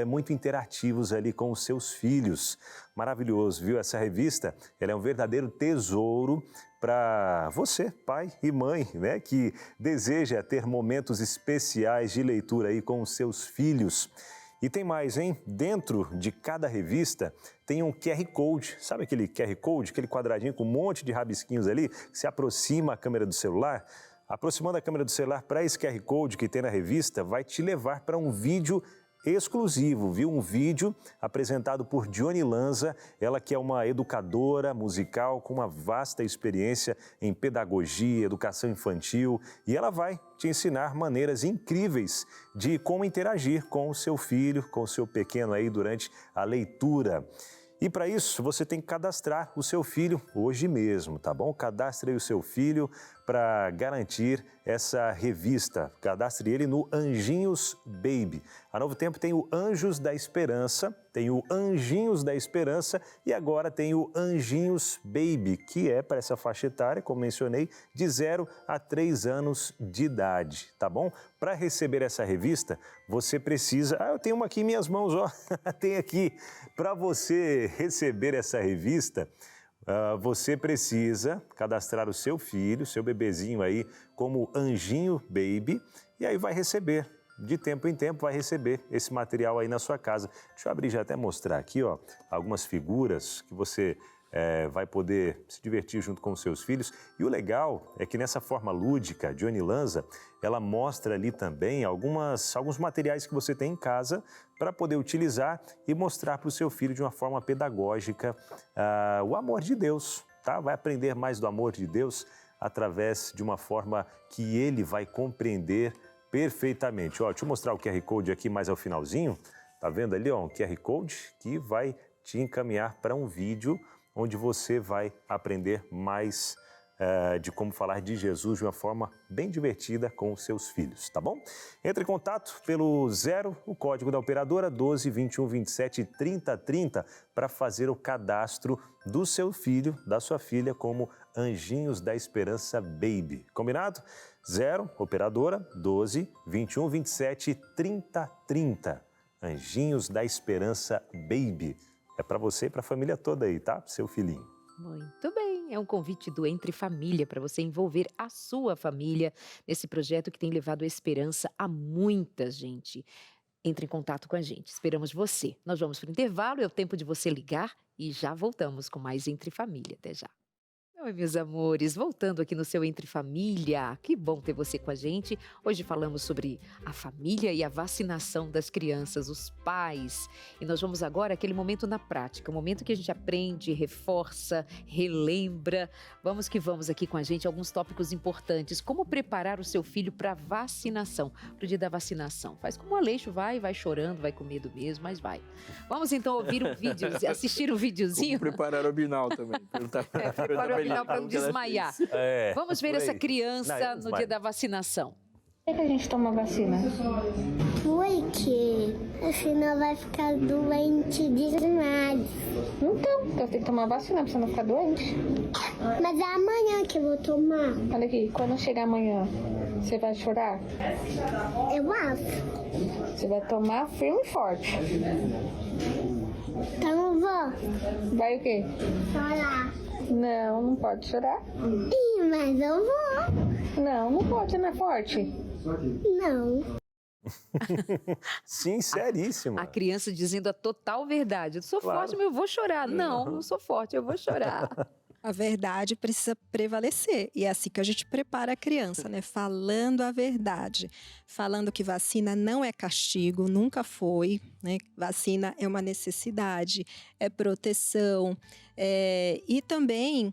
muito interativos ali com os seus filhos. Maravilhoso, viu? Essa revista, ela é um verdadeiro tesouro para você, pai e mãe, né, que deseja ter momentos especiais de leitura aí com os seus filhos. E tem mais, hein? Dentro de cada revista tem um QR Code. Sabe aquele QR Code? Aquele quadradinho com um monte de rabisquinhos ali que se aproxima a câmera do celular? Aproximando a câmera do celular para esse QR Code que tem na revista, vai te levar para um vídeo exclusivo, viu? Um vídeo apresentado por Johnny Lanza, ela que é uma educadora musical com uma vasta experiência em pedagogia, educação infantil, e ela vai te ensinar maneiras incríveis de como interagir com o seu filho, com o seu pequeno aí durante a leitura. E para isso, você tem que cadastrar o seu filho hoje mesmo, tá bom? Cadastre aí o seu filho para garantir essa revista. Cadastre ele no Anjinhos Baby. A Novo Tempo tem o Anjos da Esperança, tem o Anjinhos da Esperança e agora tem o Anjinhos Baby, que é para essa faixa etária, como mencionei, de 0 a 3 anos de idade, tá bom? Para receber essa revista, você precisa... eu tenho uma aqui em minhas mãos, ó. Tem aqui. Para você receber essa revista, você precisa cadastrar o seu filho, seu bebezinho aí, como Anjinho Baby, e aí vai receber, de tempo em tempo, vai receber esse material aí na sua casa. Deixa eu abrir já até mostrar aqui, ó, algumas figuras que você vai poder se divertir junto com os seus filhos. E o legal é que nessa forma lúdica, Johnny Lanza, ela mostra ali também alguns materiais que você tem em casa para poder utilizar e mostrar para o seu filho de uma forma pedagógica o amor de Deus, tá? Vai aprender mais do amor de Deus através de uma forma que ele vai compreender perfeitamente. Ó, deixa eu mostrar o QR Code aqui mais ao finalzinho. Tá vendo ali, ó, um QR Code que vai te encaminhar para um vídeo onde você vai aprender mais de como falar de Jesus de uma forma bem divertida com os seus filhos, tá bom? Entre em contato pelo 0, o código da operadora 12 21 27 30 30 para fazer o cadastro do seu filho, da sua filha, como Anjinhos da Esperança Baby. Combinado? 0, operadora 12 21 27 30 30. Anjinhos da Esperança Baby. É para você e para a família toda aí, tá? Seu filhinho. Muito bem, é um convite do Entre Família para você envolver a sua família nesse projeto que tem levado esperança a muita gente. Entre em contato com a gente, esperamos você. Nós vamos para o intervalo, é o tempo de você ligar e já voltamos com mais Entre Família. Até já. Oi, meus amores, voltando aqui no seu Entre Família, que bom ter você com a gente. Hoje falamos sobre a família e a vacinação das crianças, os pais. E nós vamos agora àquele momento na prática, o momento que a gente aprende, reforça, relembra. Vamos que vamos aqui com a gente alguns tópicos importantes. Como preparar o seu filho para vacinação, para o dia da vacinação. Faz como o Aleixo, vai chorando, vai com medo mesmo, mas vai. Vamos então ouvir um vídeo, assistir um videozinho. Como preparar o Binal também. Prepara o final para não desmaiar. Vamos ver essa criança no dia da vacinação. Por que a gente toma vacina? Porque senão vai ficar doente demais. Então tem que tomar vacina pra você não ficar doente. Mas é amanhã que eu vou tomar. Olha aqui, quando chegar amanhã, você vai chorar? Eu acho. Você vai tomar firme e forte. Então eu vou Vai o quê? chorar. Não pode chorar. Ih, mas eu vou. Não pode, você não é forte. Não. Sinceríssima. A criança dizendo a total verdade. Eu sou forte, mas eu vou chorar. Não sou forte, eu vou chorar. A verdade precisa prevalecer. E é assim que a gente prepara a criança, né? Falando a verdade. Falando que vacina não é castigo, nunca foi, né? Vacina é uma necessidade, é proteção. E também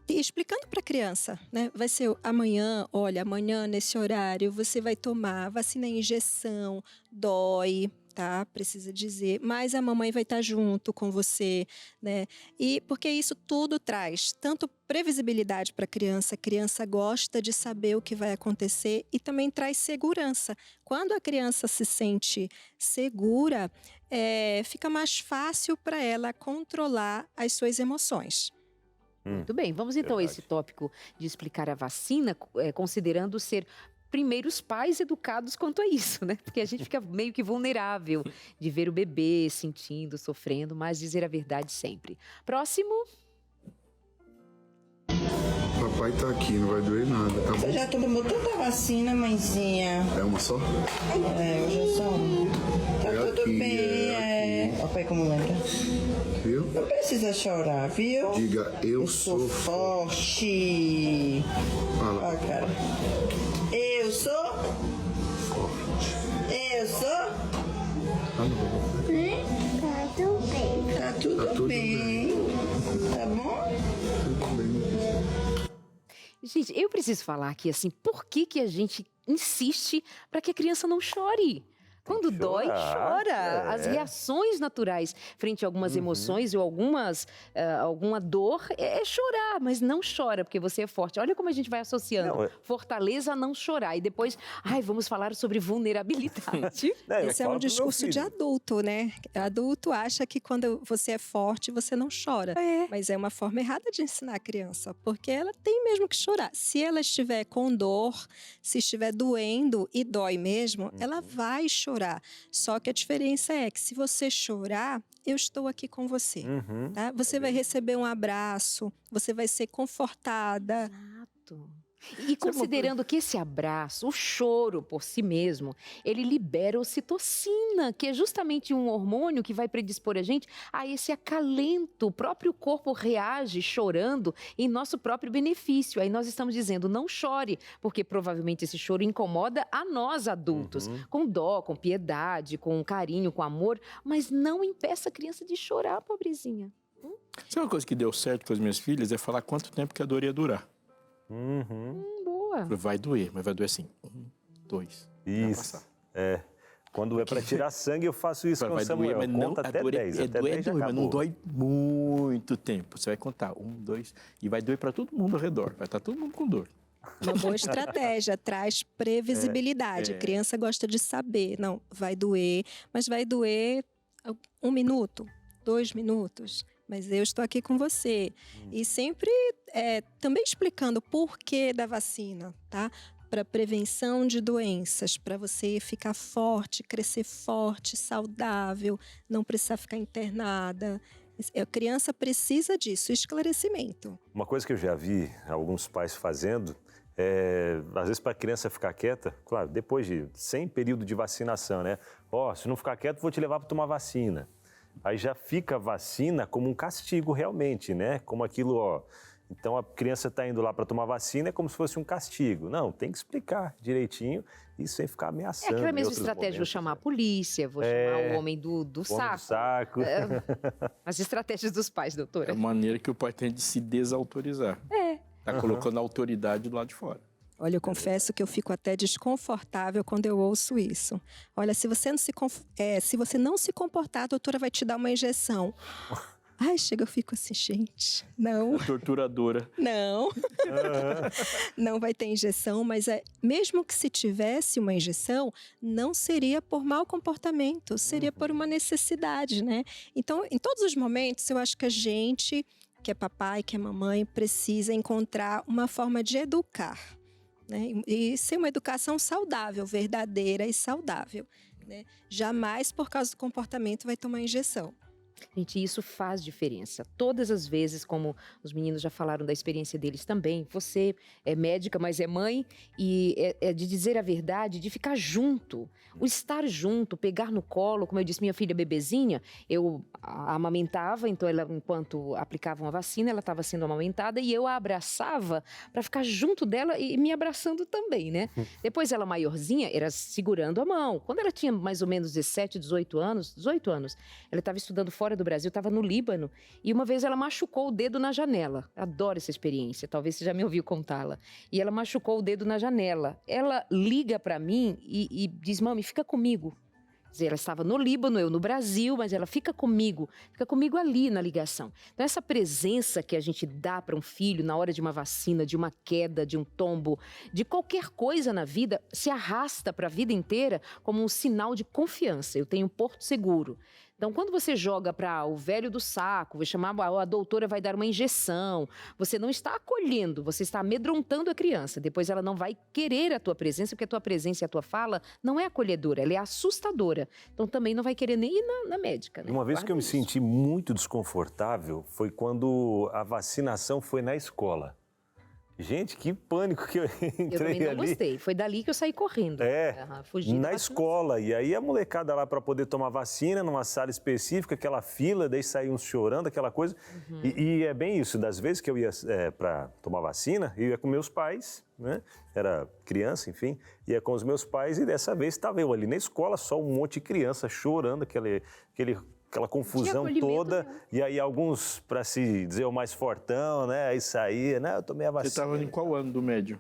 explicando para a criança, né? Vai ser amanhã, olha, amanhã nesse horário você vai tomar vacina em injeção, dói, tá? Precisa dizer, mas a mamãe vai estar junto com você, né? E porque isso tudo traz tanto previsibilidade para a criança gosta de saber o que vai acontecer e também traz segurança. Quando a criança se sente segura, fica mais fácil para ela controlar as suas emoções. Muito bem, vamos então a esse tópico de explicar a vacina, considerando ser primeiros pais educados quanto a isso, né? Porque a gente fica meio que vulnerável de ver o bebê sentindo, sofrendo, mas dizer a verdade sempre. Próximo. Papai tá aqui, não vai doer nada, tá bom? Você já tomou tanta vacina, mãezinha? É uma só? Hoje é só uma. Tá É tudo aqui, bem, Papai, como lembra? Viu? Não precisa chorar, viu? Diga, eu sou forte. Fala. Ó, cara. Eu sou? Eu sou? Tá tudo bem. Tá tudo bem. Tá bom? Tudo bem. Gente, eu preciso falar aqui assim, por que a gente insiste para que a criança não chore? Quando dói, chora. As reações naturais frente a algumas emoções ou alguma dor é chorar, mas não chora, porque você é forte. Olha como a gente vai associando fortaleza a não chorar. E depois, vamos falar sobre vulnerabilidade. Esse é um discurso de adulto, né? Adulto acha que quando você é forte, você não chora. Mas é uma forma errada de ensinar a criança, porque ela tem mesmo que chorar. Se ela estiver com dor, se estiver doendo e dói mesmo, ela vai chorar. Só que a diferença é que se você chorar, eu estou aqui com você. Tá? Você vai receber um abraço, você vai ser confortada. Exato. E considerando que esse abraço, o choro por si mesmo, ele libera ocitocina, que é justamente um hormônio que vai predispor a gente a esse acalento. O próprio corpo reage chorando em nosso próprio benefício. Aí nós estamos dizendo, não chore, porque provavelmente esse choro incomoda a nós adultos, com dó, com piedade, com carinho, com amor, mas não impeça a criança de chorar, pobrezinha. Sabe uma coisa que deu certo com as minhas filhas? É falar quanto tempo que a dor ia durar. Boa. Vai doer, mas vai doer assim. 1, 2. Isso. Quando é para tirar sangue, eu faço isso com o Samuel. Doer, mas Conta até 10. Até 10 já mas não acabou. dói muito tempo. Você vai contar 1, 2, e vai doer para todo mundo ao redor. Vai estar todo mundo com dor. Uma boa estratégia, traz previsibilidade. A criança gosta de saber. Não, vai doer, mas vai doer 1 minuto, 2 minutos. Mas eu estou aqui com você. E sempre também explicando o porquê da vacina, tá? Para prevenção de doenças, para você ficar forte, crescer forte, saudável, não precisar ficar internada. A criança precisa disso, esclarecimento. Uma coisa que eu já vi alguns pais fazendo, às vezes para a criança ficar quieta, claro, sem período de vacinação, né? Se não ficar quieto, vou te levar para tomar vacina. Aí já fica a vacina como um castigo realmente, né? Como aquilo, Então a criança está indo lá para tomar vacina, é como se fosse um castigo. Não, tem que explicar direitinho e sem ficar ameaçando. É aquela em mesma outros estratégia, vou momentos. chamar a polícia, vou chamar o homem do Homem saco. do saco. As estratégias dos pais, É doutora. a maneira que o pai tem de se desautorizar. Tá colocando a autoridade do lado de fora. Olha, eu confesso que eu fico até desconfortável quando eu ouço isso. Olha, se você não se comportar, a doutora vai te dar uma injeção. Ai, chega, eu fico assim, gente, não. Torturadora. Não, não vai ter injeção, mas mesmo que se tivesse uma injeção, não seria por mau comportamento, seria por uma necessidade, né? Então, em todos os momentos, eu acho que a gente, que é papai, que é mamãe, precisa encontrar uma forma de educar, né? E ser uma educação saudável, verdadeira e saudável, né? Jamais, por causa do comportamento, vai tomar injeção. Gente, isso faz diferença. Todas as vezes, como os meninos já falaram da experiência deles também, você é médica, mas é mãe, e é de dizer a verdade, de ficar junto. O estar junto, pegar no colo, como eu disse, minha filha bebezinha, eu a amamentava, então ela, enquanto aplicavam a vacina, ela estava sendo amamentada e eu a abraçava para ficar junto dela e me abraçando também, né? Depois ela maiorzinha, era segurando a mão. Quando ela tinha mais ou menos 17, 18 anos, ela estava estudando fora do Brasil, estava no Líbano, e uma vez ela machucou o dedo na janela. Adoro essa experiência, talvez você já me ouviu contá-la. E ela machucou o dedo na janela. Ela liga para mim e diz, mami, fica comigo. Quer dizer, ela estava no Líbano, eu no Brasil, mas ela fica comigo ali na ligação. Então essa presença que a gente dá para um filho na hora de uma vacina, de uma queda, de um tombo, de qualquer coisa na vida, se arrasta para a vida inteira como um sinal de confiança. Eu tenho um porto seguro. Então, quando você joga para o velho do saco, vai chamar, a doutora vai dar uma injeção, você não está acolhendo, você está amedrontando a criança. Depois ela não vai querer a tua presença, porque a tua presença e a tua fala não é acolhedora, ela é assustadora. Então, também não vai querer nem ir na médica. Né? Uma vez que eu me senti muito desconfortável foi quando a vacinação foi na escola. Gente, que pânico que eu entrei ali. Eu também não gostei. Foi dali que eu saí correndo. Fugindo na escola. E aí a molecada lá para poder tomar vacina numa sala específica, aquela fila, daí saíam uns chorando, aquela coisa. E é bem isso. Das vezes que eu ia para tomar vacina, eu ia com meus pais, né? Era criança, enfim, ia com os meus pais e dessa vez estava eu ali na escola, só um monte de criança chorando, aquela confusão toda, e aí alguns, para se dizer o mais fortão, né, aí saía, né, eu tomei a vacina. Você estava em qual ano do médio?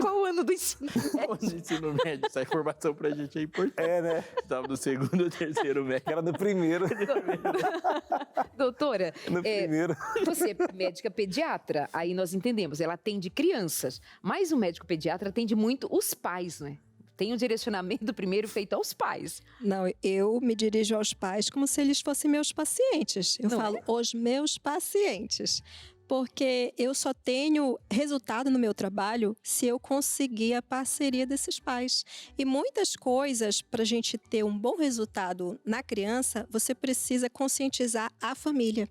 Qual ano do ensino médio? Qual ano do ensino médio? Essa informação pra gente é importante. É, né? Estava no segundo ou terceiro médio. Era no primeiro. Doutora, no primeiro. Você é médica pediatra, aí nós entendemos, ela atende crianças, mas o médico pediatra atende muito os pais, não é? Tem um direcionamento primeiro feito aos pais. Não, eu me dirijo aos pais como se eles fossem meus pacientes. Eu falo os meus pacientes. Porque eu só tenho resultado no meu trabalho se eu conseguir a parceria desses pais. E muitas coisas, para a gente ter um bom resultado na criança, você precisa conscientizar a família.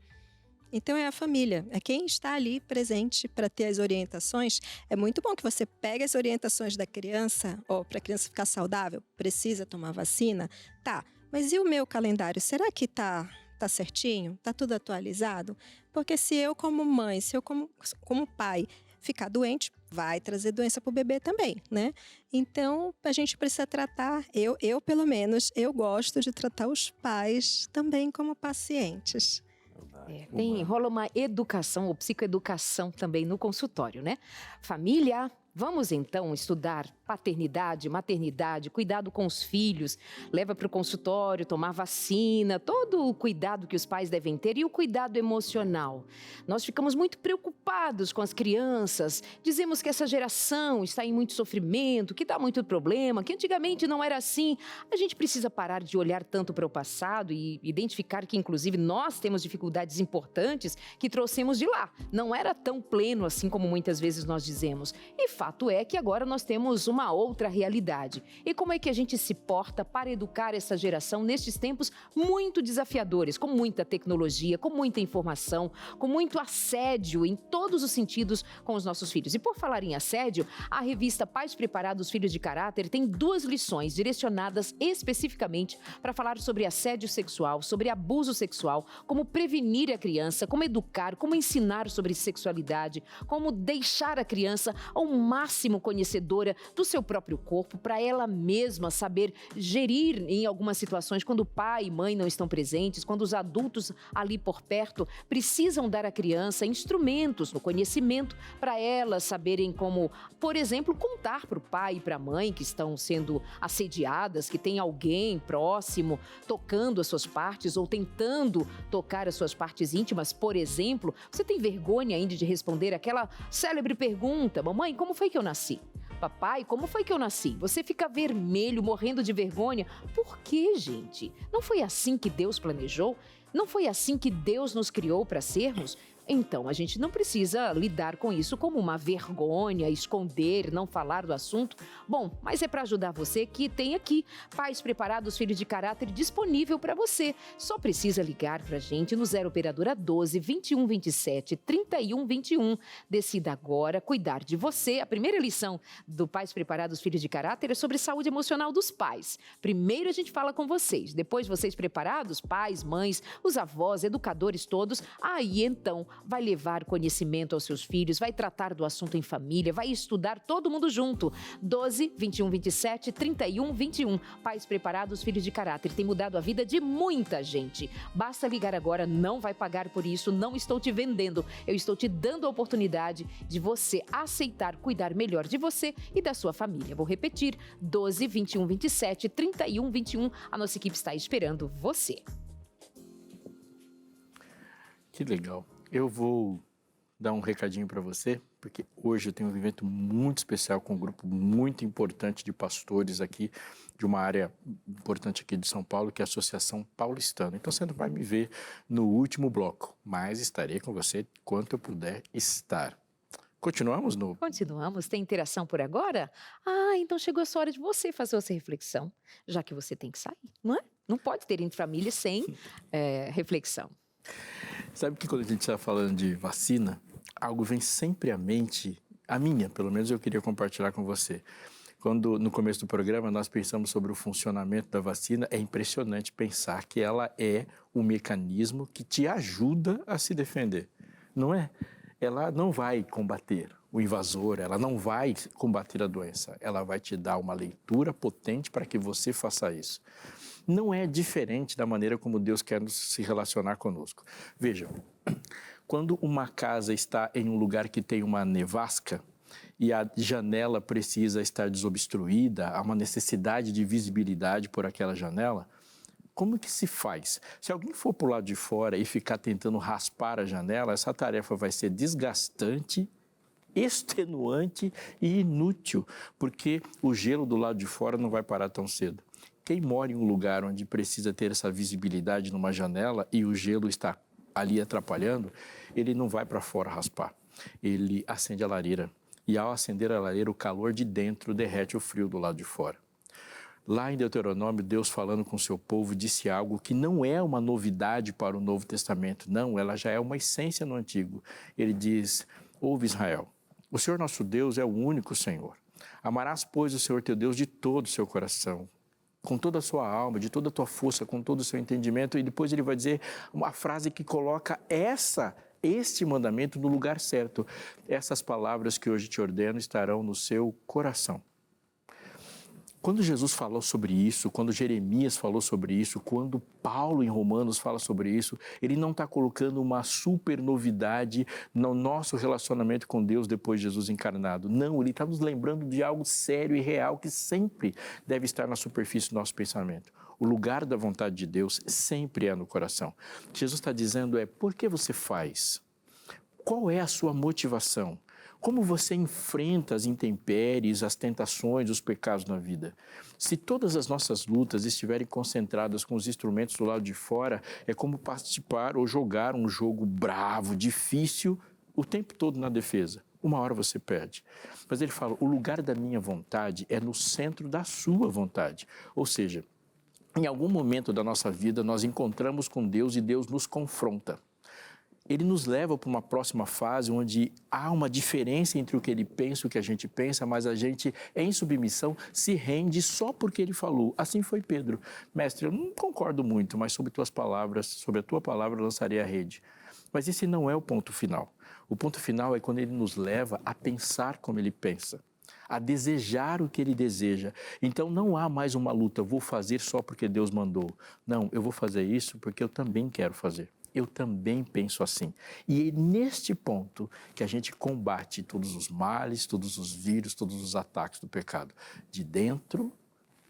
Então é a família, é quem está ali presente para ter as orientações. É muito bom que você pegue as orientações da criança, para a criança ficar saudável, precisa tomar vacina, tá, mas e o meu calendário, será que tá certinho? Tá tudo atualizado? Porque se eu como mãe, se eu como pai ficar doente, vai trazer doença para o bebê também, né? Então, a gente precisa tratar, eu pelo menos, eu gosto de tratar os pais também como pacientes. Rola uma educação ou psicoeducação também no consultório, né? Família, vamos então estudar paternidade, maternidade, cuidado com os filhos, leva para o consultório, tomar vacina, todo o cuidado que os pais devem ter e o cuidado emocional. Nós ficamos muito preocupados com as crianças, dizemos que essa geração está em muito sofrimento, que dá muito problema, que antigamente não era assim. A gente precisa parar de olhar tanto para o passado e identificar que, inclusive, nós temos dificuldades importantes que trouxemos de lá. Não era tão pleno assim como muitas vezes nós dizemos. E fato é que agora nós temos uma outra realidade. E como é que a gente se porta para educar essa geração nestes tempos muito desafiadores, com muita tecnologia, com muita informação, com muito assédio em todos os sentidos com os nossos filhos. E por falar em assédio, a revista Pais Preparados, Filhos de Caráter tem 2 lições direcionadas especificamente para falar sobre assédio sexual, sobre abuso sexual, como prevenir a criança, como educar, como ensinar sobre sexualidade, como deixar a criança ao máximo conhecedora do seu próprio corpo, para ela mesma saber gerir em algumas situações quando pai e mãe não estão presentes, quando os adultos ali por perto precisam dar à criança instrumentos no conhecimento para elas saberem como, por exemplo, contar para o pai e para a mãe que estão sendo assediadas, que tem alguém próximo tocando as suas partes ou tentando tocar as suas partes íntimas, por exemplo. Você tem vergonha ainda de responder aquela célebre pergunta: mamãe, como foi que eu nasci? Papai, como foi que eu nasci? Você fica vermelho, morrendo de vergonha. Por quê, gente? Não foi assim que Deus planejou? Não foi assim que Deus nos criou para sermos? Então, a gente não precisa lidar com isso como uma vergonha, esconder, não falar do assunto. Bom, mas é para ajudar você que tem aqui Pais Preparados, Filhos de Caráter disponível para você. Só precisa ligar para a gente no 0 Operadora 12 21 27 31 21. Decida agora cuidar de você. A primeira lição do Pais Preparados, Filhos de Caráter é sobre saúde emocional dos pais. Primeiro a gente fala com vocês, depois vocês preparados, pais, mães, os avós, educadores todos, aí então vai levar conhecimento aos seus filhos, vai tratar do assunto em família, vai estudar todo mundo junto. 12 21 27 31 21. Pais Preparados, Filhos de Caráter. Tem mudado a vida de muita gente. Basta ligar agora, não vai pagar por isso, não estou te vendendo. Eu estou te dando a oportunidade de você aceitar cuidar melhor de você e da sua família. Vou repetir, 12 21 27 31 21. A nossa equipe está esperando você. Que legal. Eu vou dar um recadinho para você, porque hoje eu tenho um evento muito especial com um grupo muito importante de pastores aqui, de uma área importante aqui de São Paulo, que é a Associação Paulistana. Então você não vai me ver no último bloco, mas estarei com você quanto eu puder estar. Continuamos no... Continuamos. Tem interação por agora? Ah, então chegou a sua hora de você fazer essa reflexão, já que você tem que sair, não é? Não pode ter entre família sem reflexão. Sabe que quando a gente está falando de vacina, algo vem sempre à mente, a minha, pelo menos eu queria compartilhar com você. Quando no começo do programa nós pensamos sobre o funcionamento da vacina, é impressionante pensar que ela é um mecanismo que te ajuda a se defender, não é? Ela não vai combater o invasor, ela não vai combater a doença, ela vai te dar uma leitura potente para que você faça isso. Não é diferente da maneira como Deus quer se relacionar conosco. Vejam, quando uma casa está em um lugar que tem uma nevasca e a janela precisa estar desobstruída, há uma necessidade de visibilidade por aquela janela, como que se faz? Se alguém for para o lado de fora e ficar tentando raspar a janela, essa tarefa vai ser desgastante, extenuante e inútil, porque o gelo do lado de fora não vai parar tão cedo. Quem mora em um lugar onde precisa ter essa visibilidade numa janela e o gelo está ali atrapalhando, ele não vai para fora raspar. Ele acende a lareira. E ao acender a lareira, o calor de dentro derrete o frio do lado de fora. Lá em Deuteronômio, Deus falando com o seu povo disse algo que não é uma novidade para o Novo Testamento. Não, ela já é uma essência no Antigo. Ele diz: ouve Israel, o Senhor nosso Deus é o único Senhor. Amarás, pois, o Senhor teu Deus de todo o seu coração, com toda a sua alma, de toda a tua força, com todo o seu entendimento. E depois ele vai dizer uma frase que coloca este mandamento no lugar certo. Essas palavras que hoje te ordeno estarão no seu coração. Quando Jesus falou sobre isso, quando Jeremias falou sobre isso, quando Paulo em Romanos fala sobre isso, ele não está colocando uma super novidade no nosso relacionamento com Deus depois de Jesus encarnado. Não, ele está nos lembrando de algo sério e real que sempre deve estar na superfície do nosso pensamento. O lugar da vontade de Deus sempre é no coração. O que Jesus está dizendo é: por que você faz? Qual é a sua motivação? Como você enfrenta as intempéries, as tentações, os pecados na vida? Se todas as nossas lutas estiverem concentradas com os instrumentos do lado de fora, é como participar ou jogar um jogo bravo, difícil, o tempo todo na defesa. uma hora você perde. Mas ele fala, o lugar da minha vontade é no centro da sua vontade. Ou seja, em algum momento da nossa vida, nós encontramos com Deus e Deus nos confronta. Ele nos leva para uma próxima fase onde há uma diferença entre o que ele pensa e o que a gente pensa, mas a gente, em submissão, se rende só porque ele falou. Assim foi Pedro. Mestre, eu não concordo muito, mas sobre tuas palavras, sobre a tua palavra, eu lançarei a rede. Mas esse não é o ponto final. O ponto final é quando ele nos leva a pensar como ele pensa, a desejar o que ele deseja. Então não há mais uma luta, vou fazer só porque Deus mandou. Não, eu vou fazer isso porque eu também quero fazer. Eu também penso assim. E é neste ponto que a gente combate todos os males, todos os vírus, todos os ataques do pecado. De dentro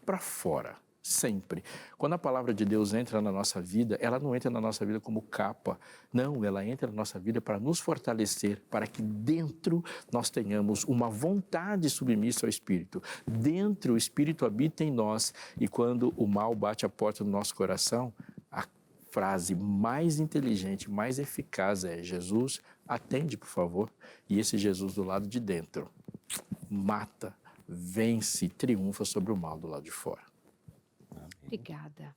para fora, sempre. Quando a palavra de Deus entra na nossa vida, ela não entra na nossa vida como capa. Não, ela entra na nossa vida para nos fortalecer, para que dentro nós tenhamos uma vontade submissa ao Espírito. Dentro o Espírito habita em nós e quando o mal bate a porta do nosso coração, a frase mais inteligente, mais eficaz é: Jesus, atende, por favor. E esse Jesus do lado de dentro mata, vence, triunfa sobre o mal do lado de fora. Obrigada.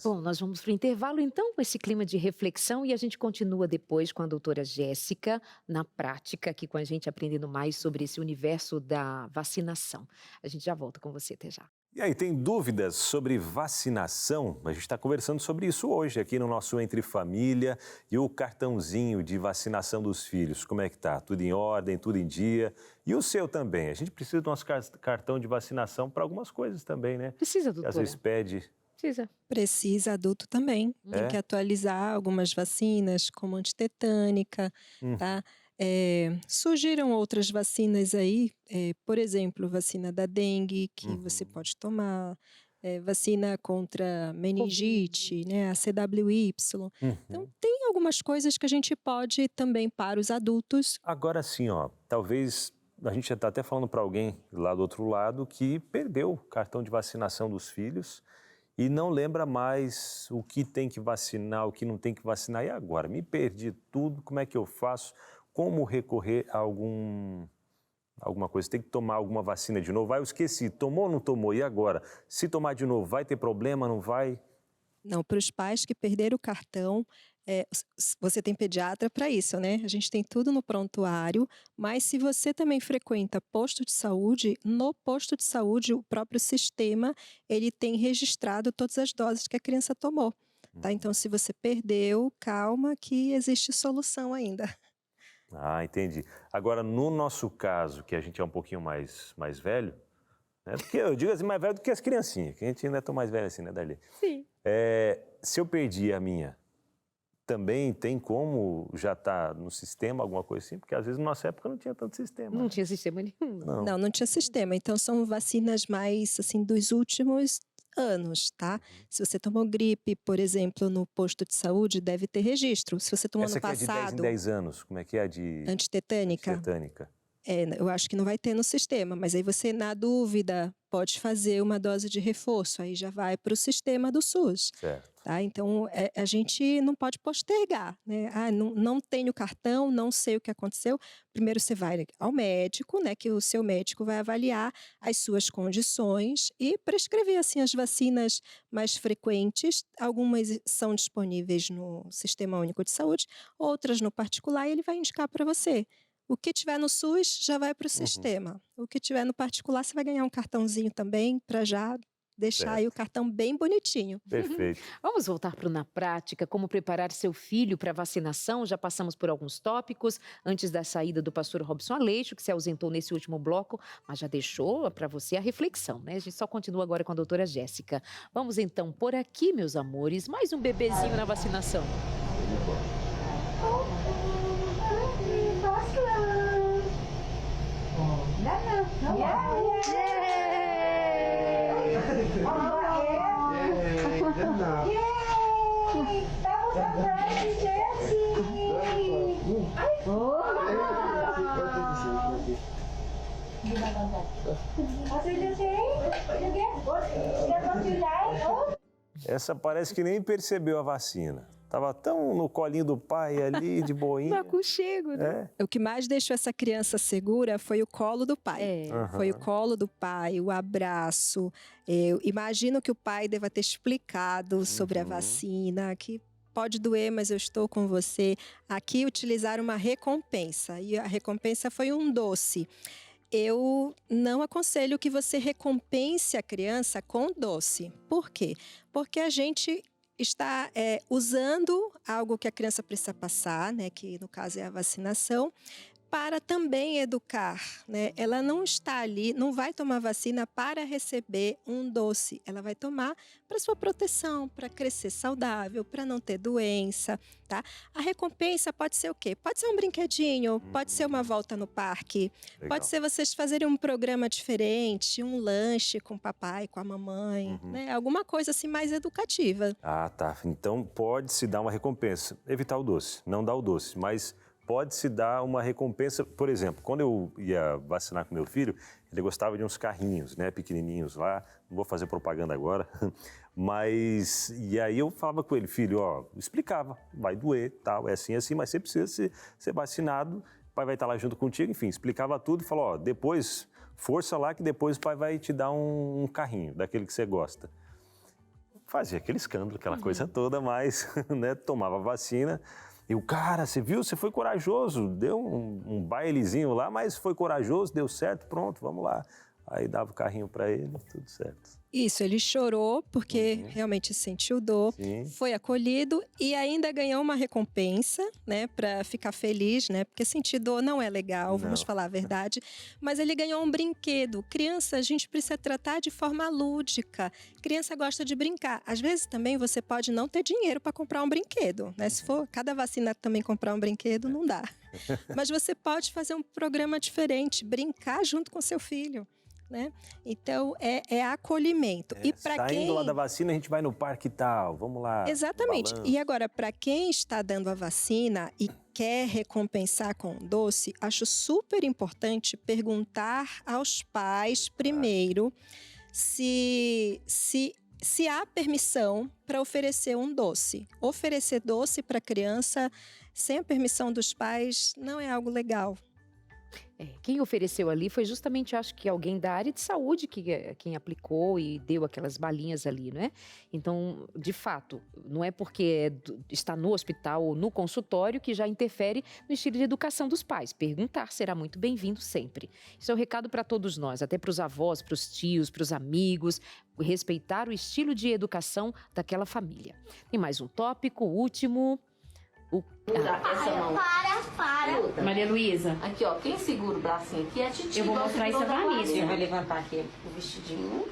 Bom, nós vamos para o intervalo, então, com esse clima de reflexão e a gente continua depois com a doutora Jéssica, na prática, aqui com a gente, aprendendo mais sobre esse universo da vacinação. A gente já volta com você, até já. E aí, tem dúvidas sobre vacinação? A gente está conversando sobre isso hoje aqui no nosso Entre Família. E o cartãozinho de vacinação dos filhos, como é que tá? Tudo em ordem, tudo em dia? E o seu também? A gente precisa do nosso cartão de vacinação para algumas coisas também, né? Precisa, doutora. Às vezes pede. Precisa, adulto também. Tem que atualizar algumas vacinas, como antitetânica, tá? Surgiram outras vacinas aí, por exemplo, vacina da dengue, que você pode tomar, vacina contra meningite, né, a CWY. Então, tem algumas coisas que a gente pode também para os adultos. Agora sim, ó, talvez a gente já está até falando para alguém lá do outro lado que perdeu o cartão de vacinação dos filhos e não lembra mais o que tem que vacinar, o que não tem que vacinar. E agora? Me perdi tudo, como é que eu faço? Como recorrer a alguma coisa? Tem que tomar alguma vacina de novo? Eu esqueci, tomou ou não tomou? E agora? Se tomar de novo, vai ter problema, não vai? Não, para os pais que perderam o cartão, você tem pediatra para isso, né? A gente tem tudo no prontuário, mas se você também frequenta posto de saúde, no posto de saúde, o próprio sistema, ele tem registrado todas as doses que a criança tomou, tá? Então, se você perdeu, calma que existe solução ainda. Ah, entendi. Agora, no nosso caso, que a gente é um pouquinho mais velho, né? Porque eu digo assim, mais velho do que as criancinhas, que a gente ainda é tão mais velho assim, né, Darli? Sim. Se eu perdi a minha, também tem como já estar no sistema, alguma coisa assim? Porque às vezes na nossa época não tinha tanto sistema. Não tinha sistema nenhum. Não tinha sistema. Então, são vacinas mais, assim, dos últimos anos, tá? Se você tomou gripe, por exemplo, no posto de saúde, deve ter registro. Se você tomou Essa ano passado... Essa aqui é de 10 em 10 anos, como é que é a de... Antitetânica? Antitetânica. Eu acho que não vai ter no sistema, mas aí você, na dúvida, pode fazer uma dose de reforço, aí já vai para o sistema do SUS. Certo. Tá? Então, a gente não pode postergar, né? Não tenho cartão, não sei o que aconteceu. Primeiro você vai ao médico, né? Que o seu médico vai avaliar as suas condições e prescrever, assim, as vacinas mais frequentes. Algumas são disponíveis no Sistema Único de Saúde, outras no particular, e ele vai indicar para você. O que tiver no SUS já vai para o sistema. O que tiver no particular, você vai ganhar um cartãozinho também para já deixar aí o cartão bem bonitinho. Perfeito. Vamos voltar para o Na Prática, como preparar seu filho para vacinação. Já passamos por alguns tópicos antes da saída do pastor Robson Aleixo, que se ausentou nesse último bloco, mas já deixou para você a reflexão, né? A gente só continua agora com a doutora Jéssica. Vamos então por aqui, meus amores, mais um bebezinho na vacinação. Essa parece que nem percebeu a vacina. Tava tão no colinho do pai ali, de boinha. No aconchego, né? É. O que mais deixou essa criança segura foi o colo do pai. Foi o colo do pai, o abraço. Eu imagino que o pai deva ter explicado sobre a vacina, que pode doer, mas eu estou com você. Aqui utilizaram uma recompensa, e a recompensa foi um doce. Eu não aconselho que você recompense a criança com doce. Por quê? Porque a gente está usando algo que a criança precisa passar, né, que no caso é a vacinação, para também educar, né? Ela não está ali, não vai tomar vacina para receber um doce. Ela vai tomar para sua proteção, para crescer saudável, para não ter doença, tá? A recompensa pode ser o quê? Pode ser um brinquedinho, pode ser uma volta no parque, pode ser vocês fazerem um programa diferente, um lanche com o papai, com a mamãe, né? Alguma coisa assim mais educativa. Ah, tá. Então pode-se dar uma recompensa. Evitar o doce, não dar o doce, mas pode-se dar uma recompensa. Por exemplo, quando eu ia vacinar com meu filho, ele gostava de uns carrinhos, né, pequenininhos lá. Não vou fazer propaganda agora, mas... E aí eu falava com ele, filho, ó, explicava, vai doer, tal, é assim, mas você precisa ser vacinado, o pai vai estar lá junto contigo, enfim, explicava tudo e falou, ó, depois, força lá que depois o pai vai te dar um carrinho, daquele que você gosta. Fazia aquele escândalo, aquela coisa toda, mas, né, tomava vacina. E o cara, você viu? Você foi corajoso, deu um bailezinho lá, mas foi corajoso, deu certo, pronto, vamos lá. Aí dava o carrinho para ele, tudo certo. Isso, ele chorou porque realmente sentiu dor, foi acolhido e ainda ganhou uma recompensa, né, para ficar feliz, né, porque sentir dor não é legal, vamos falar a verdade, mas ele ganhou um brinquedo. Criança, a gente precisa tratar de forma lúdica. Criança gosta de brincar. Às vezes também você pode não ter dinheiro para comprar um brinquedo, né? Se for cada vacina também comprar um brinquedo, não dá. Mas você pode fazer um programa diferente, brincar junto com seu filho. Né? Então, é acolhimento. E para saindo lá da vacina, a gente vai no parque e tal, vamos lá. Exatamente. E agora, para quem está dando a vacina e quer recompensar com um doce, acho super importante perguntar aos pais primeiro se há permissão para oferecer um doce. Oferecer doce para criança sem a permissão dos pais não é algo legal. Quem ofereceu ali foi justamente, acho que alguém da área de saúde quem aplicou e deu aquelas balinhas ali, não é? Então, de fato, não é porque está no hospital ou no consultório que já interfere no estilo de educação dos pais. Perguntar será muito bem-vindo sempre. Isso é um recado para todos nós, até para os avós, para os tios, para os amigos, respeitar o estilo de educação daquela família. Tem mais um tópico, o último... Para. Maria Luísa. Aqui, ó, quem segura o bracinho aqui é a titia. Eu vou mostrar isso a Vanessa. Eu vou levantar aqui o vestidinho.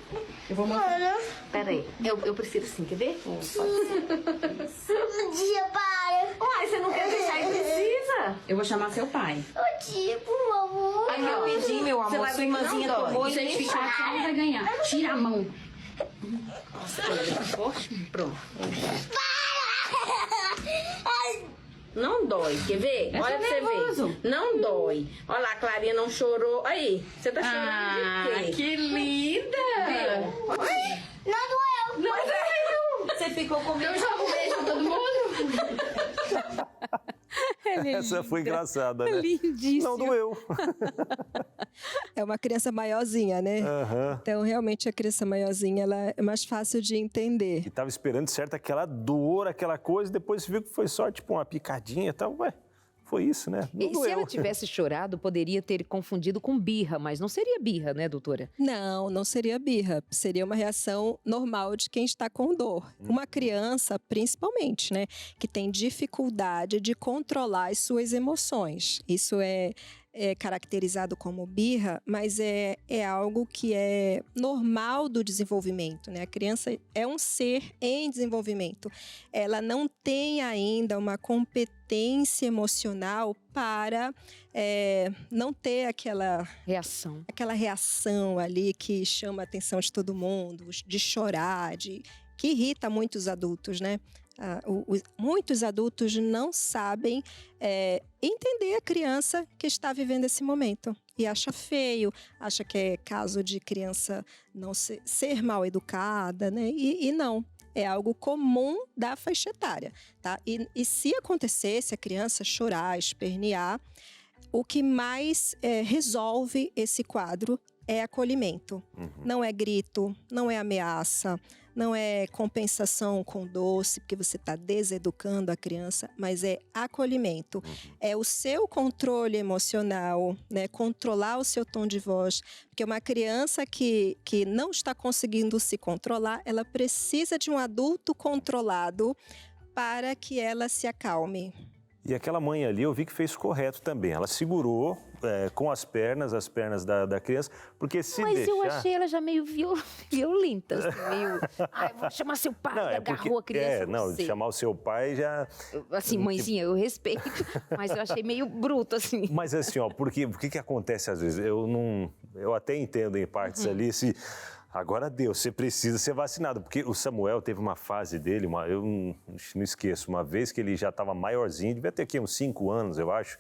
Eu vou mostrar. Peraí, eu prefiro assim, quer ver? Pode ser. Tia, para. Uai, você não quer deixar e precisa? Eu vou chamar seu pai. Ô, tia, por favor. Aí, rapidinho, meu amor, sua irmãzinha tomou e Se ficar, você não vai ganhar. Tira a mão. Nossa, forte. Pronto. Não dói, quer ver? Olha pra você ver. Não dói. Olha lá, a Clarinha não chorou. Aí, você tá chorando de quê? Que linda! Não doeu. Não doeu. Você ficou com medo. Eu jogo um beijo a todo mundo. Essa foi engraçada, né? Lindíssimo. Não doeu. É uma criança maiorzinha, né? Então, realmente, a criança maiorzinha ela é mais fácil de entender. E tava esperando certo aquela dor, aquela coisa, depois viu que foi só tipo uma picadinha e tal. Ué, foi isso, né? Não E doeu. se ela tivesse chorado, poderia ter confundido com birra, mas não seria birra, né, doutora? Não, não seria birra. Seria uma reação normal de quem está com dor. Uma criança, principalmente, né, que tem dificuldade de controlar as suas emoções. Isso é caracterizado como birra, mas é algo que é normal do desenvolvimento, né? A criança é um ser em desenvolvimento. Ela não tem ainda uma competência emocional para não ter aquela reação ali que chama a atenção de todo mundo, de chorar, que irrita muitos adultos, né? Muitos adultos não sabem entender a criança que está vivendo esse momento e acha feio, acha que é caso de criança não ser mal educada, né? E não. é algo comum da faixa etária, tá? E se acontecesse a criança chorar, espernear, o que mais resolve esse quadro é acolhimento. Não é grito, não é ameaça, não é compensação com doce, porque você está deseducando a criança, mas é acolhimento. É o seu controle emocional, né? Controlar o seu tom de voz. Porque uma criança que não está conseguindo se controlar, ela precisa de um adulto controlado para que ela se acalme. E aquela mãe ali, eu vi que fez correto também. Ela segurou com as pernas da criança, porque se Mas deixar... eu achei ela já meio violenta, assim, meio... Ai, vou chamar seu pai, Não, agarrou a criança, não sei. chamar o seu pai já... Assim, mãezinha, eu respeito, mas eu achei meio bruto, assim. Mas assim, ó, o que acontece às vezes? Eu até entendo em partes ali, se... Agora deu, você precisa ser vacinado, porque o Samuel teve uma fase dele, eu não esqueço, uma vez que ele já estava maiorzinho, devia ter aqui uns 5 anos, eu acho,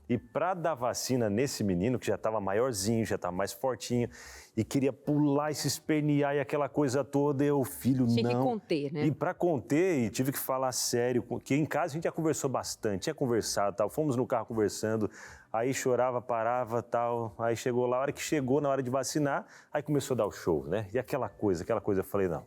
e para dar vacina nesse menino, que já estava maiorzinho, já estava mais fortinho, e queria pular e se espernear e aquela coisa toda, e o filho não... Tinha que conter, né? E para conter, e tive que falar sério, que em casa a gente já conversou bastante, tinha conversado, tal, fomos no carro conversando, aí chorava, parava, tal, aí chegou lá, a hora que chegou, na hora de vacinar, aí começou a dar o show, né? E aquela coisa, eu falei, não,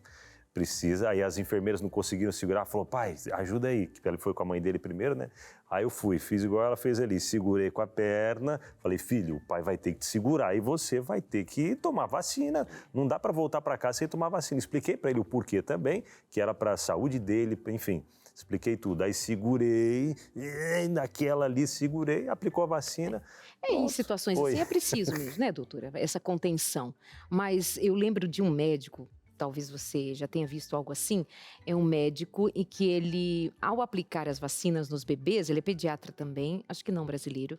precisa, aí as enfermeiras não conseguiram segurar, falou, pai, ajuda aí, que ele foi com a mãe dele primeiro, né? Aí eu fui, fiz igual ela fez ali, segurei com a perna, falei, filho, o pai vai ter que te segurar e você vai ter que tomar vacina, não dá para voltar para casa sem tomar vacina. Expliquei para ele o porquê também, que era para a saúde dele, enfim, expliquei tudo. Aí segurei, naquela ali segurei, aplicou a vacina. Em situações assim é preciso mesmo, né, doutora? Essa contenção. Mas eu lembro de um médico, talvez você já tenha visto algo assim, é um médico em que ele, ao aplicar as vacinas nos bebês, ele é pediatra também, acho que não brasileiro,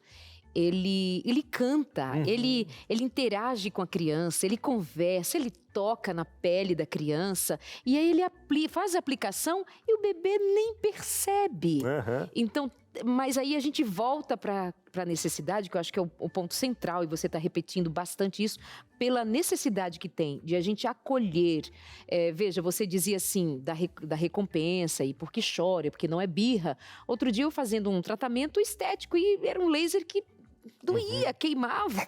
ele canta, ele interage com a criança, ele conversa, ele toca na pele da criança e aí ele faz a aplicação e o bebê nem percebe. Então, mas aí a gente volta para a necessidade, que eu acho que é o ponto central, e você está repetindo bastante isso, pela necessidade que tem de a gente acolher. Veja, você dizia assim, da recompensa, e porque chora, porque não é birra. Outro dia eu fazendo um tratamento estético e era um laser que doía, queimava.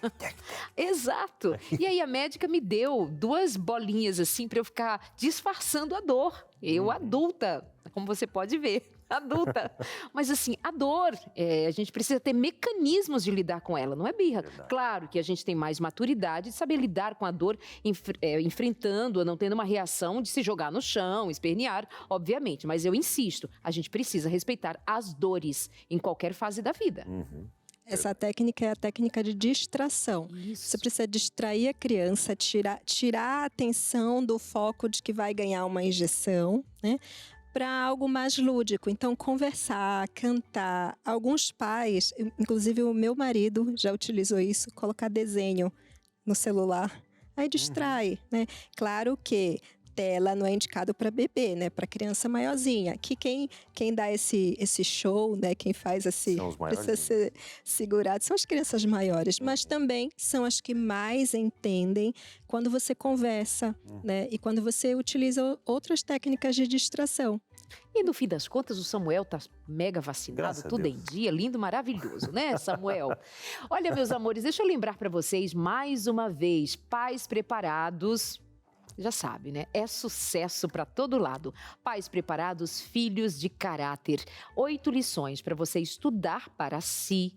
Exato. E aí a médica me deu 2 bolinhas assim para eu ficar disfarçando a dor. Eu adulta, como você pode ver. Adulta. Mas assim, a dor, a gente precisa ter mecanismos de lidar com ela, não é birra. Verdade. Claro que a gente tem mais maturidade de saber lidar com a dor, enfrentando-a, não tendo uma reação de se jogar no chão, espernear, obviamente. Mas eu insisto, a gente precisa respeitar as dores em qualquer fase da vida. Essa técnica é a técnica de distração. Isso. Você precisa distrair a criança, tirar a atenção do foco de que vai ganhar uma injeção, né? Para algo mais lúdico. Então, conversar, cantar. Alguns pais, inclusive o meu marido já utilizou isso, colocar desenho no celular. Aí distrai, né? Claro que tela não é indicado para bebê, né? Para criança maiorzinha. Que quem dá esse show, né? Quem faz esse... São os maiores. Precisa ser segurado. São as crianças maiores. Mas também são as que mais entendem quando você conversa, né? E quando você utiliza outras técnicas de distração. E no fim das contas, o Samuel tá mega vacinado, Graças tudo em dia, lindo, maravilhoso, né, Samuel? Olha, meus amores, deixa eu lembrar para vocês mais uma vez, pais preparados... Já sabe, né? É sucesso para todo lado. Pais preparados, filhos de caráter. 8 lições para você estudar para si,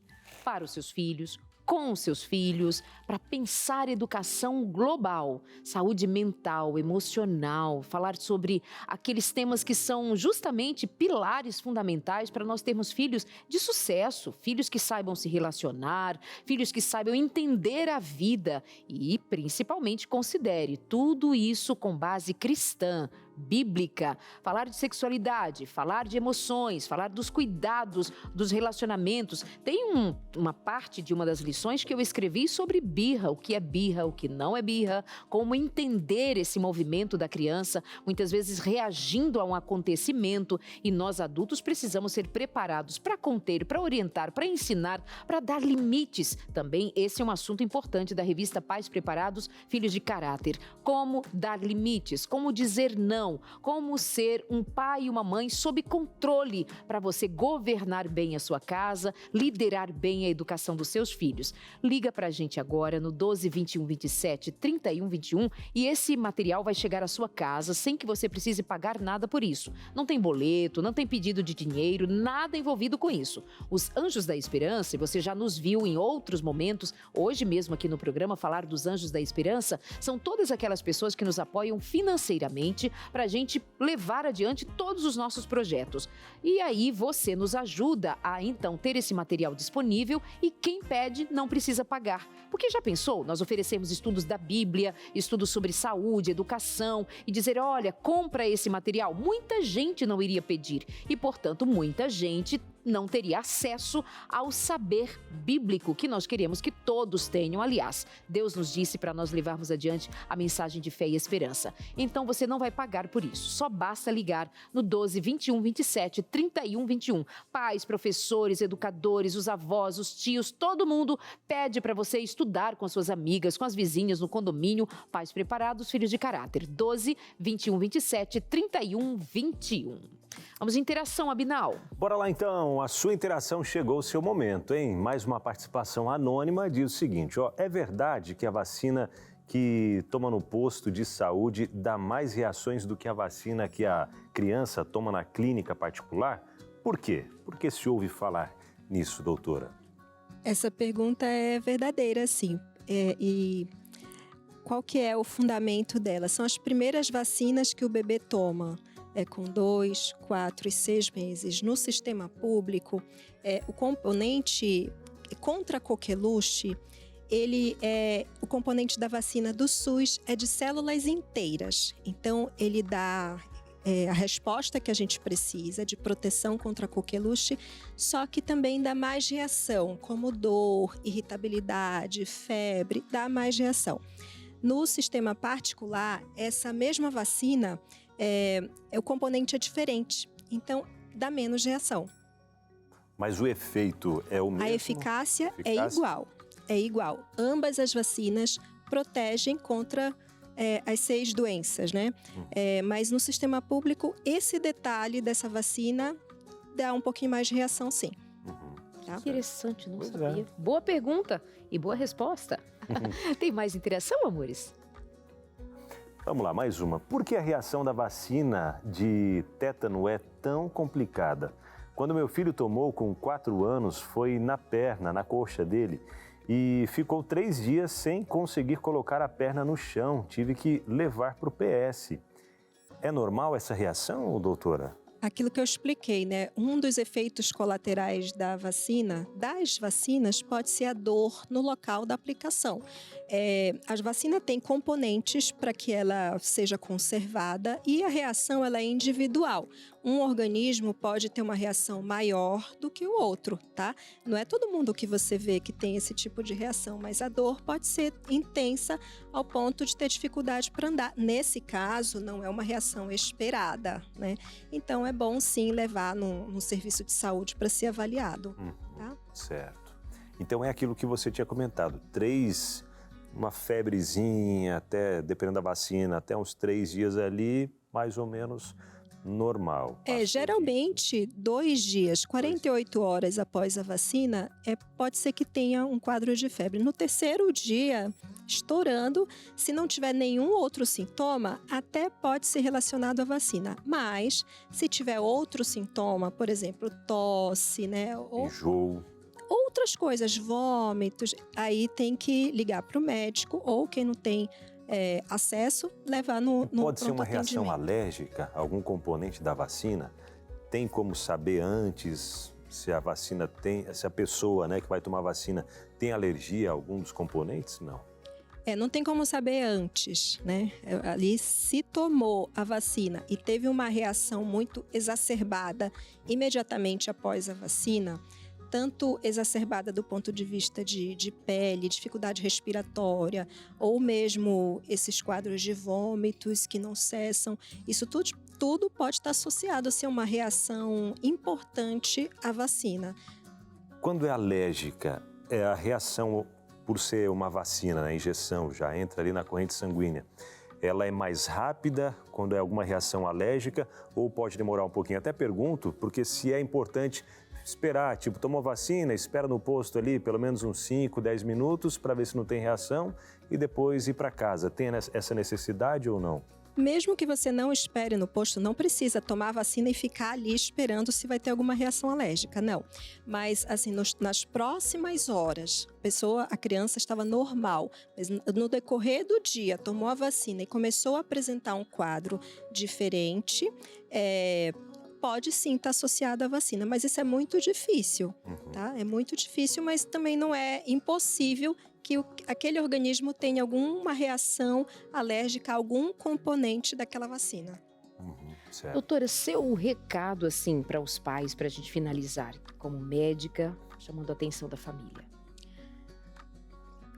para os seus filhos, com os seus filhos, para pensar educação global, saúde mental, emocional, falar sobre aqueles temas que são justamente pilares fundamentais para nós termos filhos de sucesso, filhos que saibam se relacionar, filhos que saibam entender a vida e, principalmente, considere tudo isso com base cristã, bíblica, falar de sexualidade, falar de emoções, falar dos cuidados, dos relacionamentos. Tem uma parte de uma das lições que eu escrevi sobre birra, o que não é birra, como entender esse movimento da criança, muitas vezes reagindo a um acontecimento, e nós adultos precisamos ser preparados para conter, para orientar, para ensinar, para dar limites. Também esse é um assunto importante da revista Pais Preparados, Filhos de Caráter. Como dar limites, como dizer não, gestão, como ser um pai e uma mãe sob controle para você governar bem a sua casa, liderar bem a educação dos seus filhos. Liga para a gente agora no 12 21 27 31 21 e esse material vai chegar à sua casa sem que você precise pagar nada por isso. Não tem boleto, não tem pedido de dinheiro, nada envolvido com isso. Os Anjos da Esperança, e você já nos viu em outros momentos, hoje mesmo aqui no programa, falar dos Anjos da Esperança, são todas aquelas pessoas que nos apoiam financeiramente para a gente levar adiante todos os nossos projetos. E aí você nos ajuda a então ter esse material disponível e quem pede não precisa pagar. Porque já pensou? Nós oferecemos estudos da Bíblia, estudos sobre saúde, educação e dizer, olha, compra esse material. Muita gente não iria pedir e, portanto, muita gente não teria acesso ao saber bíblico que nós queremos que todos tenham. Aliás, Deus nos disse para nós levarmos adiante a mensagem de fé e esperança. Então você não vai pagar por isso. Só basta ligar no 12 21 27 31 21. Pais, professores, educadores, os avós, os tios, todo mundo pede para você estudar com as suas amigas, com as vizinhas no condomínio. Pais preparados, filhos de caráter. 12 21 27 31 21. Vamos de interação, Abinal. Bora lá então, a sua interação chegou o seu momento, hein? Mais uma participação anônima diz o seguinte, ó, é verdade que a vacina que toma no posto de saúde dá mais reações do que a vacina que a criança toma na clínica particular? Por quê? Por que se ouve falar nisso, doutora? Essa pergunta é verdadeira, sim. E qual que é o fundamento dela? São as primeiras vacinas que o bebê toma. Com 2, 4 e 6 meses. No sistema público, o componente contra a coqueluche, o componente da vacina do SUS é de células inteiras. Então, ele dá a resposta que a gente precisa de proteção contra a coqueluche, só que também dá mais reação, como dor, irritabilidade, febre, dá mais reação. No sistema particular, essa mesma vacina, o componente é diferente, então dá menos reação. Mas o efeito é o mesmo? A eficácia é igual. Ambas as vacinas protegem contra as 6 doenças, né? Mas no sistema público, esse detalhe dessa vacina dá um pouquinho mais de reação, sim. Tá? Interessante, não sabia. Boa pergunta e boa resposta. Tem mais interação, amores? Vamos lá, mais uma. Por que a reação da vacina de tétano é tão complicada? Quando meu filho tomou com 4 anos, foi na perna, na coxa dele, e ficou 3 dias sem conseguir colocar a perna no chão. Tive que levar para o PS. É normal essa reação, doutora? Aquilo que eu expliquei, né? Um dos efeitos colaterais das vacinas, pode ser a dor no local da aplicação. A vacina tem componentes para que ela seja conservada e a reação ela é individual. Um organismo pode ter uma reação maior do que o outro, tá? Não é todo mundo que você vê que tem esse tipo de reação, mas a dor pode ser intensa ao ponto de ter dificuldade para andar. Nesse caso, não é uma reação esperada, né? Então, é bom sim levar no serviço de saúde para ser avaliado, tá? Certo. Então, é aquilo que você tinha comentado, uma febrezinha, até, dependendo da vacina, até uns 3 dias ali, mais ou menos normal. Geralmente, 2 dias, 48 horas após a vacina, pode ser que tenha um quadro de febre. No 3º dia, estourando, se não tiver nenhum outro sintoma, até pode ser relacionado à vacina. Mas, se tiver outro sintoma, por exemplo, tosse, né? Enjoo. Outras coisas, vômitos, aí tem que ligar para o médico ou quem não tem acesso, levar no Pode ser uma reação alérgica a algum componente da vacina? Tem como saber antes se a vacina se a pessoa, né, que vai tomar a vacina tem alergia a algum dos componentes? Não. Não tem como saber antes, né? Ali, se tomou a vacina e teve uma reação muito exacerbada imediatamente após a vacina, tanto exacerbada do ponto de vista de pele, dificuldade respiratória, ou mesmo esses quadros de vômitos que não cessam, isso tudo pode estar associado a ser uma reação importante à vacina. Quando é alérgica, a reação por ser uma vacina, a injeção já entra ali na corrente sanguínea, ela é mais rápida quando é alguma reação alérgica ou pode demorar um pouquinho? Até pergunto, porque se é importante esperar, tipo, tomou vacina, espera no posto ali pelo menos uns 5, 10 minutos para ver se não tem reação e depois ir para casa. Tem essa necessidade ou não? Mesmo que você não espere no posto, não precisa tomar a vacina e ficar ali esperando se vai ter alguma reação alérgica, não. Mas, assim, nas próximas horas, a criança estava normal, mas no decorrer do dia tomou a vacina e começou a apresentar um quadro diferente, pode sim estar associada à vacina, mas isso é muito difícil, tá? É muito difícil, mas também não é impossível que aquele organismo tenha alguma reação alérgica a algum componente daquela vacina. Certo. Doutora, seu recado, assim, para os pais, para a gente finalizar, como médica, chamando a atenção da família.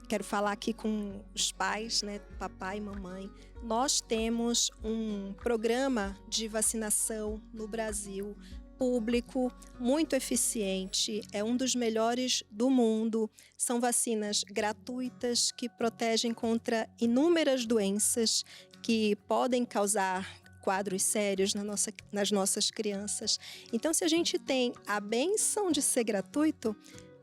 Quero falar aqui com os pais, né, papai e mamãe. Nós temos um programa de vacinação no Brasil, público, muito eficiente, é um dos melhores do mundo. São vacinas gratuitas que protegem contra inúmeras doenças que podem causar quadros sérios nas nossas crianças. Então, se a gente tem a bênção de ser gratuito,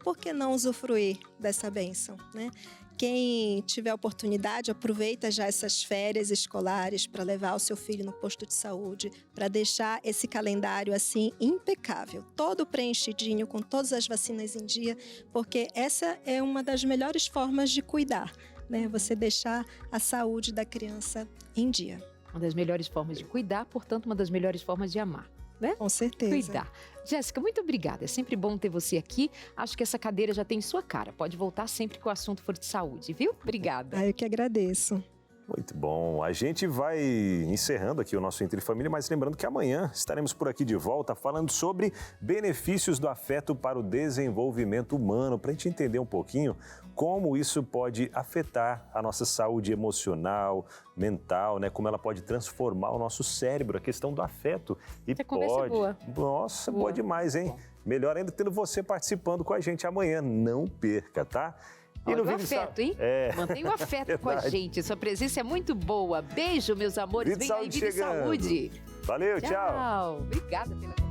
por que não usufruir dessa bênção, né? Quem tiver oportunidade, aproveita já essas férias escolares para levar o seu filho no posto de saúde, para deixar esse calendário assim impecável, todo preenchidinho, com todas as vacinas em dia, porque essa é uma das melhores formas de cuidar, né? Você deixar a saúde da criança em dia. Uma das melhores formas de cuidar, portanto, uma das melhores formas de amar, né? Com certeza. Cuidar. Jéssica, muito obrigada. É sempre bom ter você aqui. Acho que essa cadeira já tem sua cara. Pode voltar sempre que o assunto for de saúde, viu? Obrigada. Eu que agradeço. Muito bom. A gente vai encerrando aqui o nosso Entre Família, mas lembrando que amanhã estaremos por aqui de volta falando sobre benefícios do afeto para o desenvolvimento humano, para a gente entender um pouquinho como isso pode afetar a nossa saúde emocional, mental, né? Como ela pode transformar o nosso cérebro, a questão do afeto. E essa conversa é boa. Nossa, boa. Boa demais, hein? Melhor ainda tendo você participando com a gente amanhã. não perca, tá? Olha o afeto, hein? Mantenha o afeto com a gente. Sua presença é muito boa. Beijo, meus amores. Vem aí, Vida e Saúde. Valeu, tchau. Obrigada pela